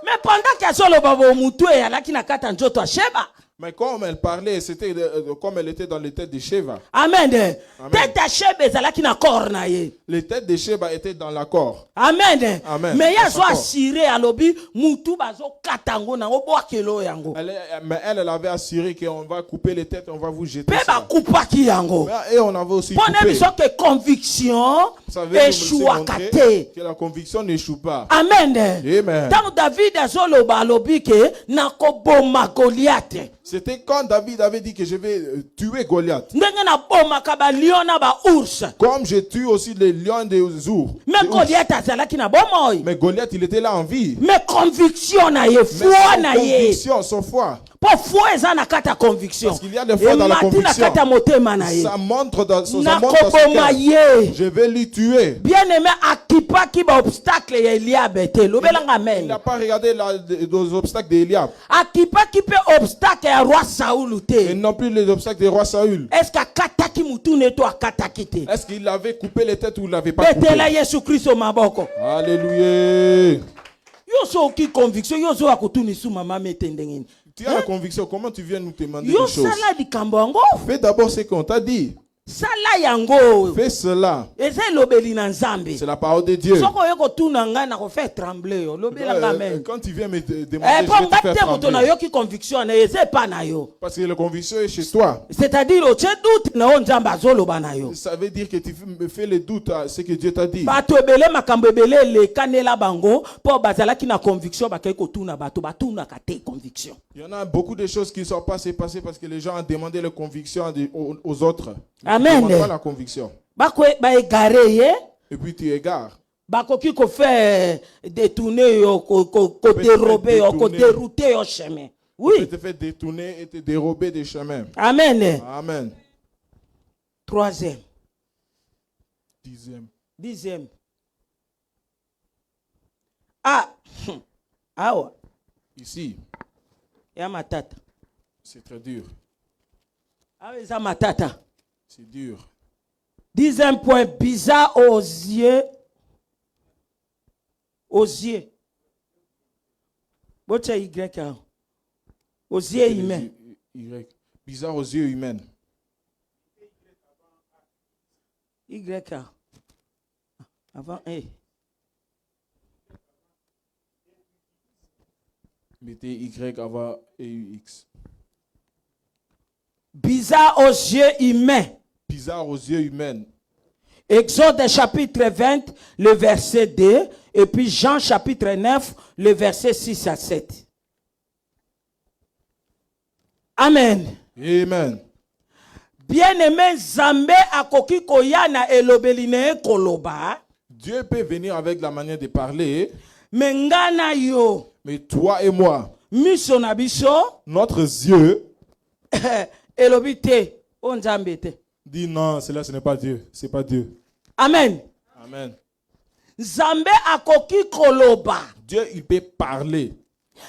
Mais pendant qu'elle solo babo mutu e alaki na kata njoto asheba. Mais comme elle parlait, c'était comme elle était dans les têtes de Sheba. Amen. Tête de Sheba ezalaki na corps na ye. Les têtes de Sheba étaient dans la corps. Amen. Amen. Mais ya zo assuré alobi mutu bazo katango na obwakelo yango. Mais elle avait assuré qu'on va couper les têtes, on va vous jeter. Pe ba kupaki yango. Et on avait aussi coupé. coupé. Pour que conviction échoue que la conviction n'échoue pas. Amen. Amen. Tant David azoloba alobi ke nakoboma Goliath. C'était quand David avait dit que je vais tuer Goliath. Comme je tue aussi les lions des ours. Mais Goliath, il était là en vie. Mais conviction na ye, foi na ye. Conviction, son foi. Parce qu'il y a des fois dans la conviction. Ça montre dans son cœur. Je vais lui tuer. Bien aimé, akipaki ba obstacle ya Eliab ete. Il n'a pas regardé les obstacles d'Eliab. Akipaki pe obstacle ya roi Saoul te. Et non plus les obstacles du roi Saül. Est-ce qu'akataki mutu neto akataki te? Est-ce qu'il avait coupé les têtes ou il l'avait pas coupé? Betela Yesu Kristo maboko. Alléluia. Yo so ki conviction, yo so akutuni su mama metendengeni. Tu as la conviction, comment tu viens nous demander des choses? Fais d'abord ce qu'on t'a dit. Fais cela. C'est la parole de Dieu. Quand tu viens me demander, je vais te faire trembler. Parce que la conviction est chez toi. C'est-à-dire, ça veut dire que tu me fais le doute à ce que Dieu t'a dit. Il y en a beaucoup de choses qui ne sont pas passées parce que les gens ont demandé la conviction aux autres. Amen. Pas la conviction. Et puis tu égares. Bakoki ko fait détourner ko dérober ko dérouter au chemin. Oui. Te fait détourner et te dérober des chemins. Amen. Amen. Troisième. Dixième. Ah. Ah. Ici. Ya matata. C'est très dur. Ah oui, ça matata. C'est dur. 10e point bizarre aux yeux. Aux yeux. Bocha Y. Aux yeux humains. Y. Bizarre aux yeux humains. Y. Avant E. Mettez Y avant EUX. Bizarre aux yeux humains. Bizarre aux yeux humains. Exode chapitre 20, le verset 2. Et puis Jean chapitre 9, le verset 6 à 7. Amen. Amen. Bien-aimé, Zambé akoki koyana elobeline koloba. Dieu peut venir avec la manière de parler. Mengana yo. Mais toi et moi. Misonabiso. Notre yeux. Elobite. Onzambete. Dis non, cela ce n'est pas Dieu. C'est pas Dieu. Amen. Amen. Zambé akoki koloba. Dieu, il peut parler.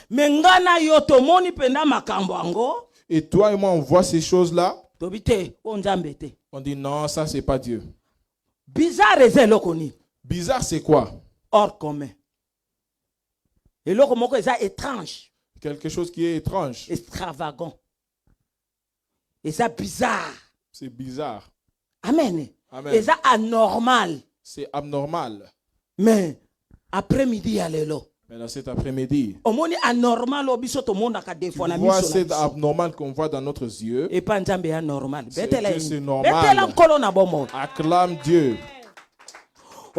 Mengana yo tomoni penda makambo ango. Et toi et moi, on voit ces choses-là. Tobite. Onzambete. On dit non, ça c'est pas Dieu. Bizarre c'est lokoni. Bizarre c'est quoi? Hors commun. Et là, comment c'est étrange. Quelque chose qui est étrange. Extravagant. Et ça bizarre. C'est bizarre. Amen. Amen. Et ça anormal. C'est abnormal. Mais après-midi, allez là. Mais dans cet après-midi, on est anormal au biso tout le monde a des fois. Tu vois c'est abnormal qu'on voit dans notre yeux. Et pas Nzambe anormal. C'est normal. Acclame Dieu.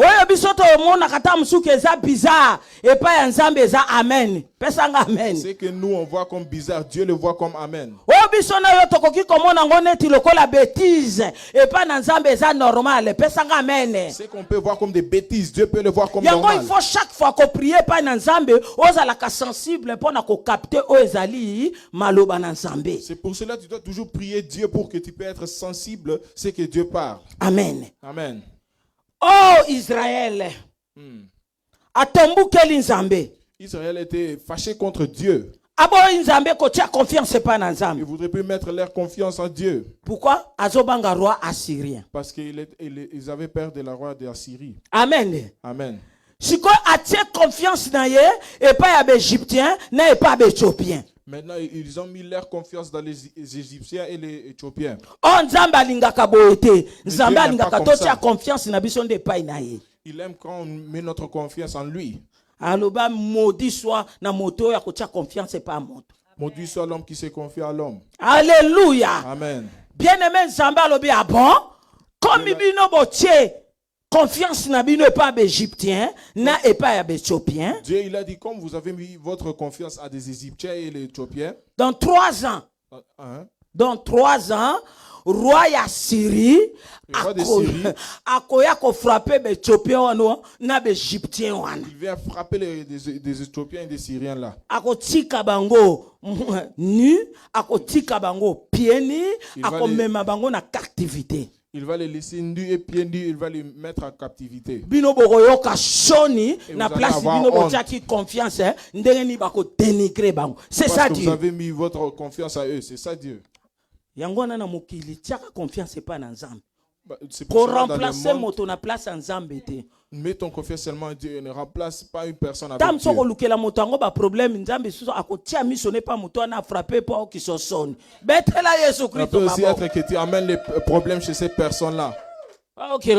Oyo bisoto mona kata musuke za bizarre et pas Nzambe za amen. Pesanga amen. C'est que nous on voit comme bizarre, Dieu le voit comme amen. Oyo bisona yo tokoki komona ngoneti lokola bêtise et pas Nzambe za normal. Pesanga amen. C'est qu'on peut voir comme des bêtises, Dieu peut le voir comme normal. Yango il faut chaque fois qu'on prie pas Nzambe, ozala ka sensible pour na ko capter ezali maloba na Nzambe. C'est pour cela que tu dois toujours prier Dieu pour que tu puisses être sensible c'est que Dieu parle. Amen. Amen. Oh Israël. Atombu keli Nzambe. Israël était fâché contre Dieu. Ils ne voudraient plus mettre leur confiance en Dieu. Pourquoi? Azobanga roi assyrien. Parce qu'ils avaient peur de la roi de Assyrie. Amen. Amen. Si quoi a-t-il confiance dans eux et pas les Égyptiens, et pas les Éthiopiens. Maintenant, ils ont mis leur confiance dans les Égyptiens et les Éthiopiens. On Nzamba lingaka boete. Nzamba lingaka totia confiance na biso nde pa inaye. Il aime quand on met notre confiance en lui. Aloba maudit soit na moto ya kotia confiance et pas moto. Maudit soit l'homme qui se confie à l'homme. Alléluia. Amen. Bien-aimé Nzamba alobi ah bon? Comme bino botie confiance na bino et pas égyptien, na et pas éthiopien. Dieu il a dit comme vous avez mis votre confiance à des Égyptiens et les Éthiopiens. Dans 3 ans. Dans 3 ans, roi ya Syrie akoya ko frapper les Éthiopiens wana na Égyptiens wana. Il vient frapper des Éthiopiens et des Syriens là. Akotika bango nu, akotika bango pieds nus, akomema bango na captivité. Il va les laisser nus et pieds nus, il va les mettre en captivité. Bino bokoyoka shoni na place bino botiaki confiance ndenge ni bako dénigrer bango. C'est ça Dieu. Vous avez mis votre confiance à eux, c'est ça Dieu. Yango na mokili tiaka confiance pas na Nzambe. Pour remplacer moto na place en Nzambe te. Mets ton confiance seulement en Dieu, ne remplace pas une personne avec Dieu. Dieu. Tam lukela moto ngo ba problème Nzambe suso akotia missionné pas moto na frapper pour qui sont sonne. Betela Yesu Christ. Ça peut aussi être que tu amènes les problèmes chez ces personnes-là. Qui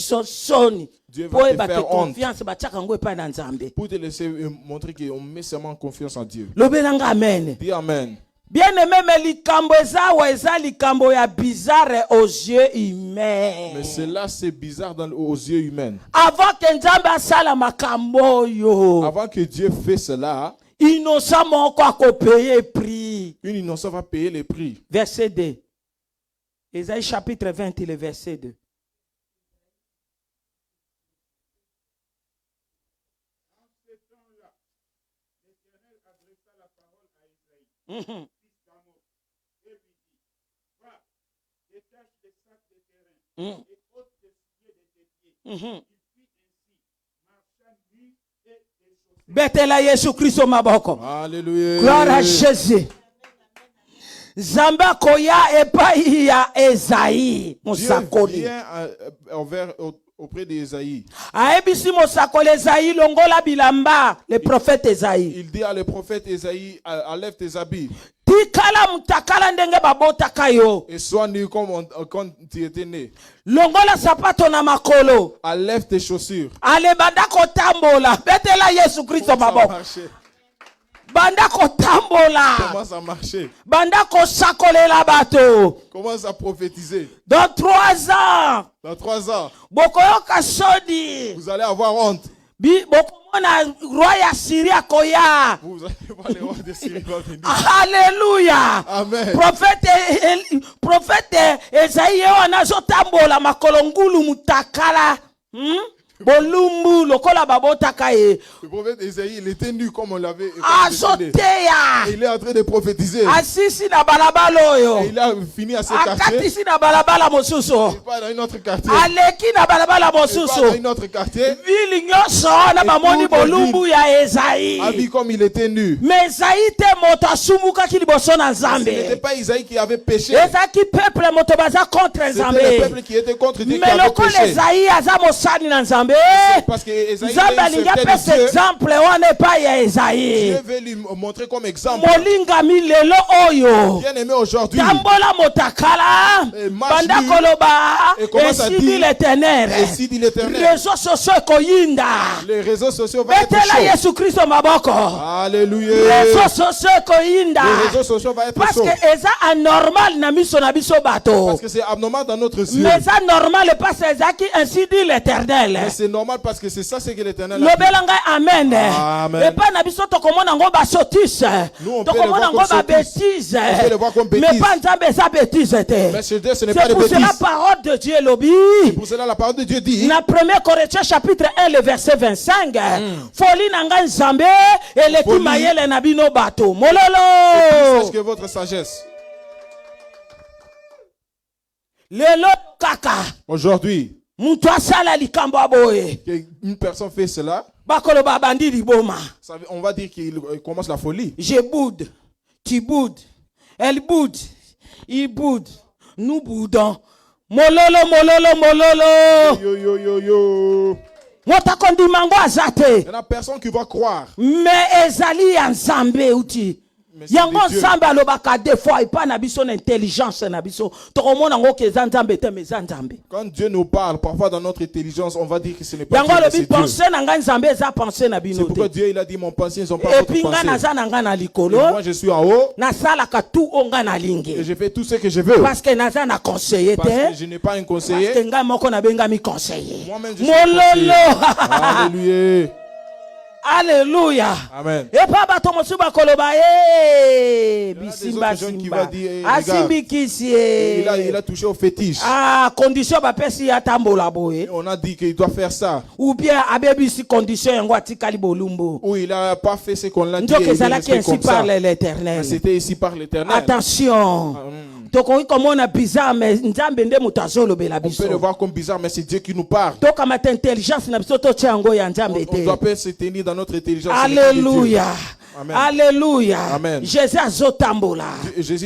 sont sonne. Dieu va te faire honte. Confiance ba tiaka ngo pas na Nzambe. Pour te laisser montrer qu'on met seulement confiance en Dieu. Lobelanga amen. Dis amen. Bien-aimé, mais likambo eza likambo ya bizarre aux yeux humains. Mais cela c'est bizarre aux yeux humains. Avant que Nzambe asala makambo yo. Avant que Dieu fait cela, innocent moko akopaye prix. Une innocent va payer les prix. Verset 2. Ésaïe chapitre 20, le verset 2. Betela Yesu Christo maboko. Alléluia. Gloire à Jésus. Zamba koya epai ya Esaïe mosakoli. Dieu vient auprès d'Esaïe. Aebisi mosakoli Esaïe longola bilamba, le prophète Esaïe. Il dit à le prophète Esaïe, enlève tes habits. Tikala mutakala ndenge babotaka yo. Et sois nu comme quand tu étais né. Longola sapato na makolo. Enlève tes chaussures. Ale bandako tambola. Betela Yesu Christo maboko. Bandako tambola. Commence à marcher. Bandako sakolela bato. Commence à prophétiser. Dans 3 ans. Dans 3 ans. Bokoyoka sodi. Vous allez avoir honte. Bokomona roi ya Syrie koya. Vous allez voir le roi de Syrie va venir. Alléluia. Amen. Prophète Esaïe wana zotambola makolongulu mutakala. Bolumbu lokola babotaka ye. Le prophète Esaïe, il était nu comme on l'avait. Il est en train de prophétiser. Asisi na balabala yo. Et il a fini à ce quartier. Akatisi na balabala mosusu. Il part dans une autre quartier. Aleki na balabala mosusu. Il part dans une autre quartier. Vili nyoso na bamoni bolumbu ya Esaïe. Habillé comme il était nu. Mais Esaïe te moto asumuka ki liboso na Nzambe. Ce n'était pas Esaïe qui avait péché. Ezaki peuple moto baza contre Nzambe. C'était le peuple qui était contre Dieu qui avait péché. Mais péché. le Esaïe aza mosani na Nzambe. Parce que Esaïe Dieu veut lui montrer comme exemple. Bien aimé aujourd'hui. Tambola motakala. Banda koloba. Et si dit l'Éternel. Réseaux sociaux koyinda. Les réseaux sociaux vont être chauds. Yesu Christo maboko. Alléluia. Réseaux sociaux koyinda. Les réseaux sociaux vont être chauds. Parce que eza anormal na miso na biso bato. Parce que c'est abnormal dans notre yeux. Mais ça normal parce que ça qui ainsi dit l'Éternel. Mais c'est normal parce que c'est ça ce que l'Éternel a dit. Amen. Amen. Et pas na biso to komona ngo ba sotis. Nous on peut le voir comme bêtise. On peut le voir comme bêtise. Mais pas Nzambe sa bêtise était. Mais chez Dieu ce n'est pas de bêtise. C'est pour cela la parole de Dieu lobi. C'est pour cela la parole de Dieu dit. Na 1 Corinthiens chapitre 1 le verset 25. Foli nanga Nzambe et le timayele na bino bato. Mololo. Est-ce que votre sagesse? Lelo kaka. Aujourd'hui. Une personne fait cela. On va dire qu'il commence la folie. Je boude, tu boudes, elle boude, il boude, nous boudons. Mololo, mololo, mololo. Yo, yo, yo, yo. Il n'y a personne qui va croire. Mais ezali ensemble outi. Yango ensemble alobaka des fois et pas na biso intelligence na biso. Tokomona ngo ke zanzambe te mais zanzambe. Quand Dieu nous parle, parfois dans notre intelligence, on va dire que ce n'est pas Dieu. Yango lobi penser na nga nzambe eza penser na bino te. C'est pourquoi Dieu il a dit mon pensée ils ont pas votre pensée. Et puis nga na likolo. Moi je suis en haut. Na salaka tout onga na lingi. Et je fais tout ce que je veux. Parce que naza na conseiller te. Parce que je n'ai pas un conseiller. Parce que nga moko na benga mi conseiller. Moi-même je suis conseiller. Alléluia. Alléluia. Amen. Et papa tomosuba koloba bisimba simba. Asimbi kisi. Il a touché au fétiche. Ah, condition ba pesi atambola boye. On a dit qu'il doit faire ça. Ou bien abebi si condition yango atikali bolumbo. Ou il a pas fait ce qu'on l'a dit. Donc ezalaki ainsi par l'Éternel. C'était ici par l'Éternel. Attention. On peut le voir comme bizarre, mais c'est Dieu qui nous parle. On doit pas se tenir dans notre intelligence. Alléluia. Amen. Alléluia. Amen. Jésus est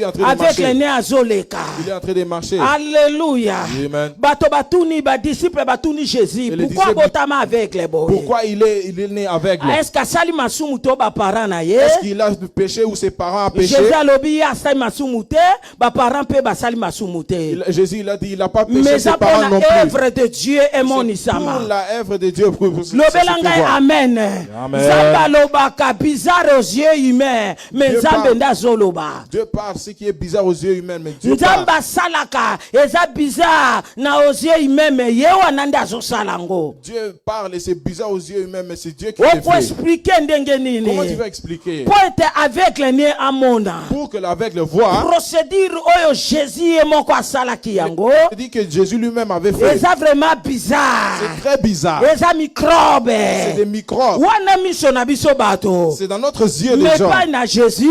en train de avec les nez azoleka. Il est en train de marcher. Alléluia. Amen. Bato batuni ba disciple batuni Jésus. Pourquoi botama avec les boys? Pourquoi il est né aveugle? Est-ce que sali masumu to ba parents na ye? Est-ce qu'il a péché ou ses parents ont péché? Jésus a lobi asali masumu te, ba parents pe ba sali masumu te. Jésus il a dit il a pas péché, ses parents non plus. Mais l'œuvre de Dieu est mon isama. Pour la œuvre de Dieu pour Lobelanga amen. Zamba lobaka bizarre aux yeux humains, mais Nzambe ndazoloba. Dieu parle ce qui est bizarre aux yeux humains, mais Dieu parle. Nzamba salaka eza bizarre na aux yeux humains, mais yewa nanda zo salango. Dieu parle et c'est bizarre aux yeux humains, mais c'est Dieu qui le fait. Comment expliquer ndenge nini? Comment tu vas expliquer? Pour être aveugle né amona. Pour que l'aveugle voit. Procédure oyo Jésus et moko asalaki yango. Il dit que Jésus lui-même avait fait. C'est vraiment bizarre. C'est très bizarre. C'est microbes. C'est des microbes. Wana miso na biso bato. C'est dans notre yeux. Mais pas na Jésus.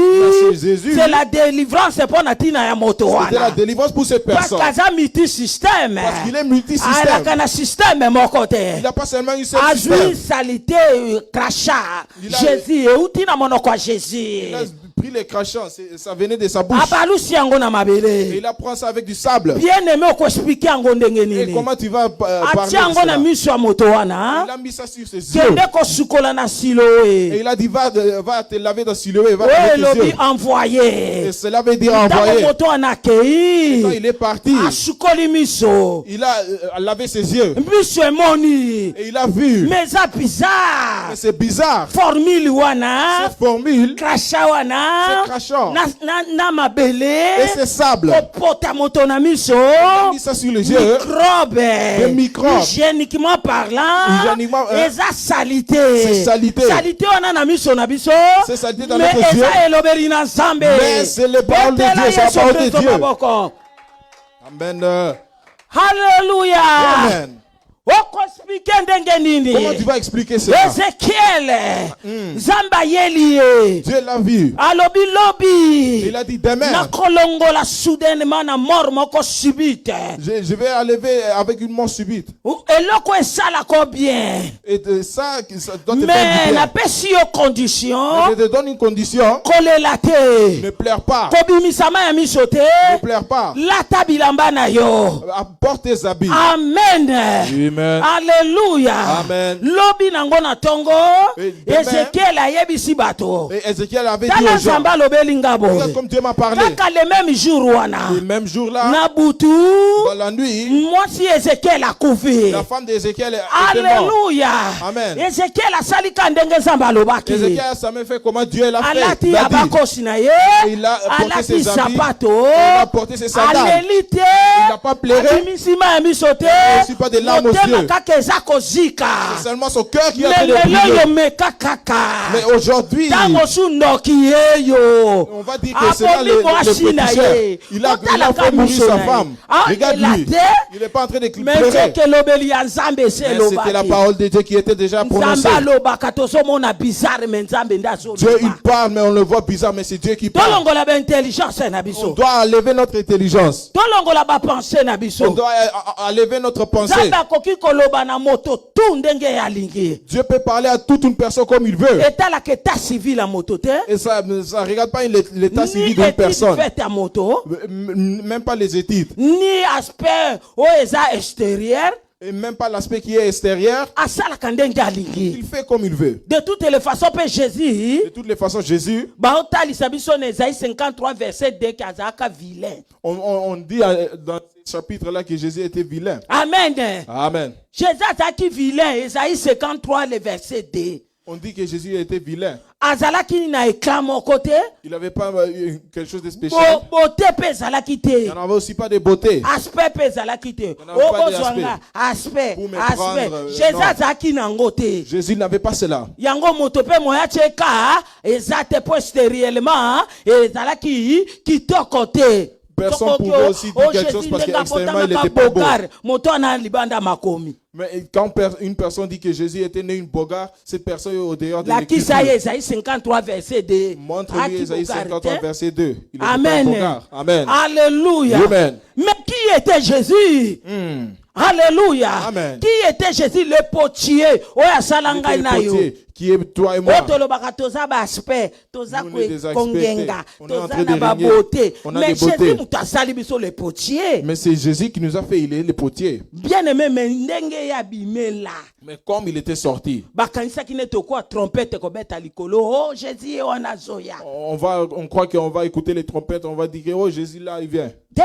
C'est la délivrance pour natina ya moto wana. C'est la délivrance pour ces personnes. Parce qu'il est multisystème. Parce qu'il est multisystème. Il a un système mon côté. Il n'a pas seulement une seule système. Azui salité crachat. Jésus et outina monoko Jésus. Il a pris les crachats, ça venait de sa bouche. Et il apprend ça avec du sable. Bien aimé ko expliquer ngo ndenge nini. Et comment tu vas parler de cela? Il a mis ça sur ses yeux. Et il a dit va te laver dans Siloé, va te laver tes yeux. Envoyé. Et cela veut dire envoyé. Et quand il est parti, il a lavé ses yeux. Et il a vu. Mais c'est bizarre. Mais c'est bizarre. Formule wana. Cette formule. Crachat wana. C'est crachant. Na mabele. Et c'est sable. Il a mis ça sur les yeux. Microbes. Des microbes. Hygiéniquement parlant. Et ça salité. C'est salité. Salité on a mis sur na biso. C'est salité dans notre yeux. Mais c'est le parole de Dieu. C'est la parole de Dieu. Amen. Alléluia. Amen. Comment tu vas expliquer cela? Ézéchiel, Dieu l'a vu. Il a dit demain. Je vais enlever avec une mort subite. Et ça doit te faire du bien. Je te donne une condition. Ne pleure pas. Ne pleure pas. Apporte tes habits. Amen. Amen. Alléluia. Amen. Lobi nango na tongo. Ezekiel ayebisi bato. Et Ezekiel avait dit aux gens. Regarde comme Dieu m'a parlé. Le même jour wana. Le même jour là. Nabutu. Dans la nuit. Moi si Ezekiel a couvé. La femme d'Ezekiel est Alléluia. Amen. Ezekiel a sali kandenge zamba lobaki. Ezekiel ça me fait comment Dieu l'a fait. Alati abakosi na ye. Il a porté ses habits. Il a porté ses sandales. Alélite. Il n'a pas pleuré. Il ne suis pas de larmes aux yeux. C'est seulement son cœur qui a fait le brûler. Mais aujourd'hui, on va dire que c'est là le pécheur. Il a fait mourir sa femme. Regarde-lui. Il n'est pas en train de pleurer. Mais c'était la parole de Dieu qui était déjà prononcée. Dieu il parle mais on le voit bizarre, mais c'est Dieu qui parle. On doit enlever notre intelligence. On doit enlever notre pensée. Dieu peut parler à toute une personne comme il veut. Et ça ne regarde pas l'état civil d'une personne. Même pas les études. Ni aspect extérieur. Et même pas l'aspect qui est extérieur. Il fait comme il veut. De toutes les façons, Jésus. De toutes les façons, Jésus. Isaïe 53 verset 2 vilain. On dit dans ce chapitre-là que Jésus était vilain. Amen. Amen. Jésus était vilain. Isaïe 53 le verset 2. On dit que Jésus était vilain. Il n'avait pas quelque chose de spécial. Il n'y en avait aussi pas de beauté. Aspect. Jésus n'avait pas cela. Personne ne pouvait aussi dire quelque chose parce qu'extérieurement il n'était pas beau. Mais quand une personne dit que Jésus était né une bogarde, cette personne est au dehors de l'écriture. Isaïe 53 verset 2. Montre-lui Isaïe 53 verset 2. Il Amen. Était pas Amen. Alléluia. Amen. Mais qui était Jésus? Alléluia. Amen. Qui était Jésus le potier? Qui est toi et moi. Nous, on est des aspects. On est en train de régner. On a des beautés. Mais c'est Jésus qui nous a fait, il est le potier. Bien aimé, mais comme il était sorti, on croit qu'on va écouter les trompettes, on va dire que oh Jésus là il vient. Il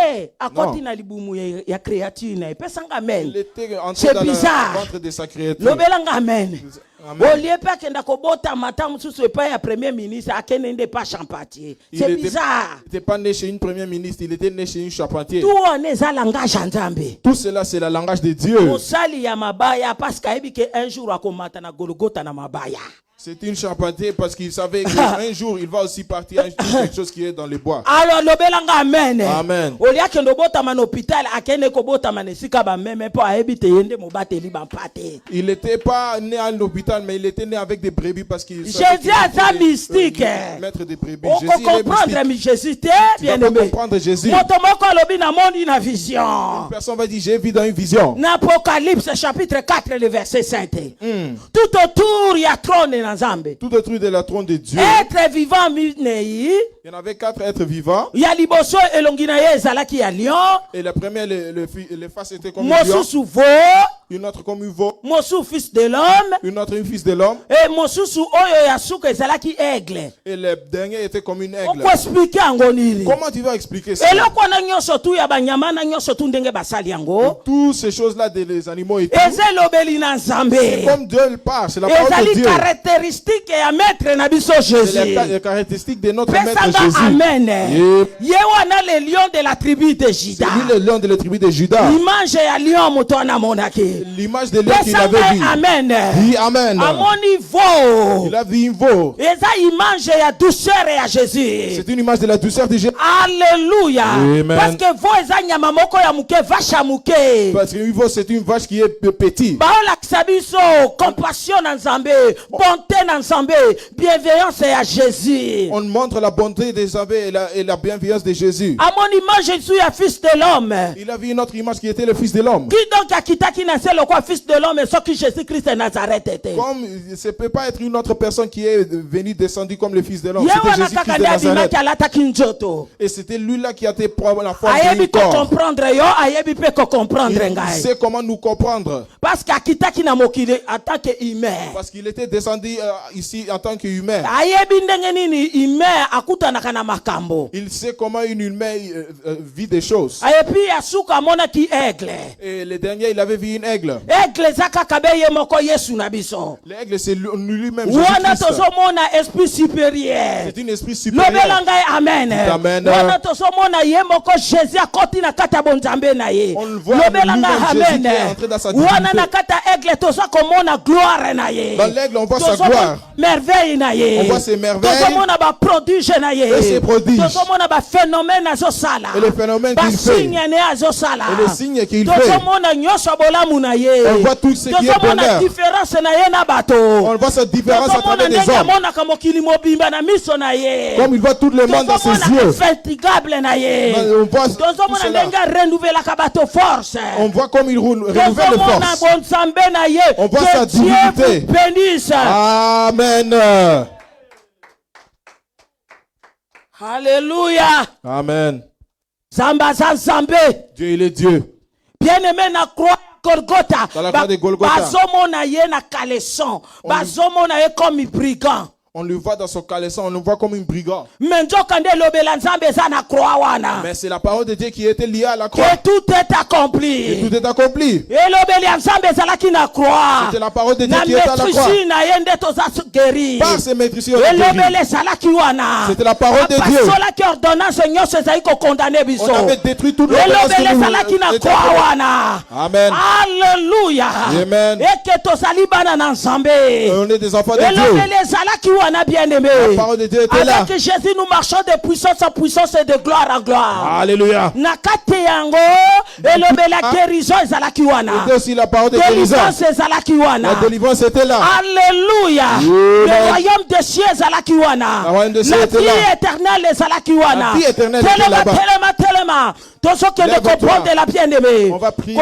était entré dans le ventre de sa créature. Amen. Au lieu pas que ndakobota matamu susu pas ya premier ministre akenende pas champatier. C'est bizarre. Il n'était pas né chez une première ministre, il était né chez une charpentier. Tout on est à langage nzambe. Tout cela c'est le langage de Dieu. Osali ya mabaya parce que un jour akomata na Golgotha na mabaya. C'est une charpentier parce qu'il savait qu'un jour il va aussi partir quelque chose qui est dans les bois. Alors lobelanga amen. Amen. Olia ke ndobota man hôpital akene ko bota manesika ba meme po aebite yende mobateli ba pate. Il n'était pas né à l'hôpital mais il était né avec des brebis parce qu'il Jésus est un mystique. Maître des brebis. On peut comprendre Jésus bien aimé. Comprendre Jésus. Motomoko lobi na mondi na vision. Une personne va dire j'ai vu dans une vision. Dans Apocalypse chapitre 4 le verset 5. Tout autour il y a trône. Tout autour de la trône de Dieu. Être vivant, il y en avait 4 êtres vivants. Il y a liboso et longinaye zalaki ya lion. Et la première, le face était comme un lion. Une autre comme un veau. Mosu fils de l'homme. Une autre une fils de l'homme. Et mosusu oyo yasuka zalaki aigle. Et le dernier était comme une aigle. Comment expliquer angonili? Comment tu vas expliquer ça? Et là kwa na nyonso tu ya banyama na nyonso tu ndenge basali yango. Toutes ces choses là des animaux et tout. C'est comme Dieu le parle, c'est la parole de Dieu. Caractéristique et à mettre na biso Jésus. C'est les caractéristiques de notre maître Jésus. Amen. Yewana le lion de la tribu de Juda. C'est lui le lion de la tribu de Juda. L'image ya lion mutona monaki. L'image de lion qu'il avait vu. Amen. Dis amen. À mon niveau. Il a vu une veau. Et ça image ya douceur ya Jésus. C'est une image de la douceur de Jésus. Alléluia. Amen. Parce que vo eza nyama moko ya muke vache muke. Parce que une veau c'est une vache qui est petite. Baola ksabiso compassion na Nzambe, bonté na Nzambe, bienveillance à Jésus. On montre la bonté de Nzambe et la bienveillance de Jésus. À mon image, je suis un fils de l'homme. Il a vu une autre image qui était le fils de l'homme. Qui donc a quitté qui naissait le quoi fils de l'homme et ce qui Jésus-Christ de Nazareth était. Comme ça peut pas être une autre personne qui est venue descendu comme le fils de l'homme. C'était Jésus-Christ de Nazareth. Et c'était lui là qui a été la forme du corps. Il sait comment nous comprendre. Parce qu'à quitté qui n'a mokile en tant qu'humain. Parce qu'il était descendu ici en tant qu'humain. Il sait comment une humain vit des choses. Et le dernier, il avait vu une aigle. L'aigle, c'est lui-même. C'est un esprit supérieur. Amen. Amen. On le voit lui-même, Jésus qui est entré dans sa divinité. Dans l'aigle, on voit sa gloire. On voit ses merveilles et ses prodiges. Et les phénomènes qu'il fait. Et les signes qu'il fait. On voit tout ce qui est bonheur. On voit cette différence à travers des hommes. Comme il voit tout le monde dans ses yeux. On voit comme il renouvelle les forces. On voit sa divinité. Amen. Alléluia. Amen. Dieu, il est Dieu. Bien-aimé, na croix Golgotha. Dans la croix de Golgotha. Bazomona ye na caleçon. Bazomona ye comme brigand. On le voit dans son caleçon, on le voit comme un brigand. Mais c'est la parole de Dieu qui était liée à la croix. Et tout est accompli. Et tout est accompli. C'était la parole de Dieu qui était à la croix. Par ses maîtrises, c'était la parole de Dieu. On avait détruit toute l'ordonnance. Amen. Alléluia. Amen. On est des enfants de Dieu. Bien-aimé. La parole de Dieu était là. Avec Jésus, nous marchons de puissance en puissance et de gloire en gloire. Alléluia. Nakate yango, et la guérison est c'était aussi la parole de guérison. La délivrance était là. Alléluia. Le royaume des cieux est là. La vie éternelle est là. La vie éternelle est là-bas. On va prier.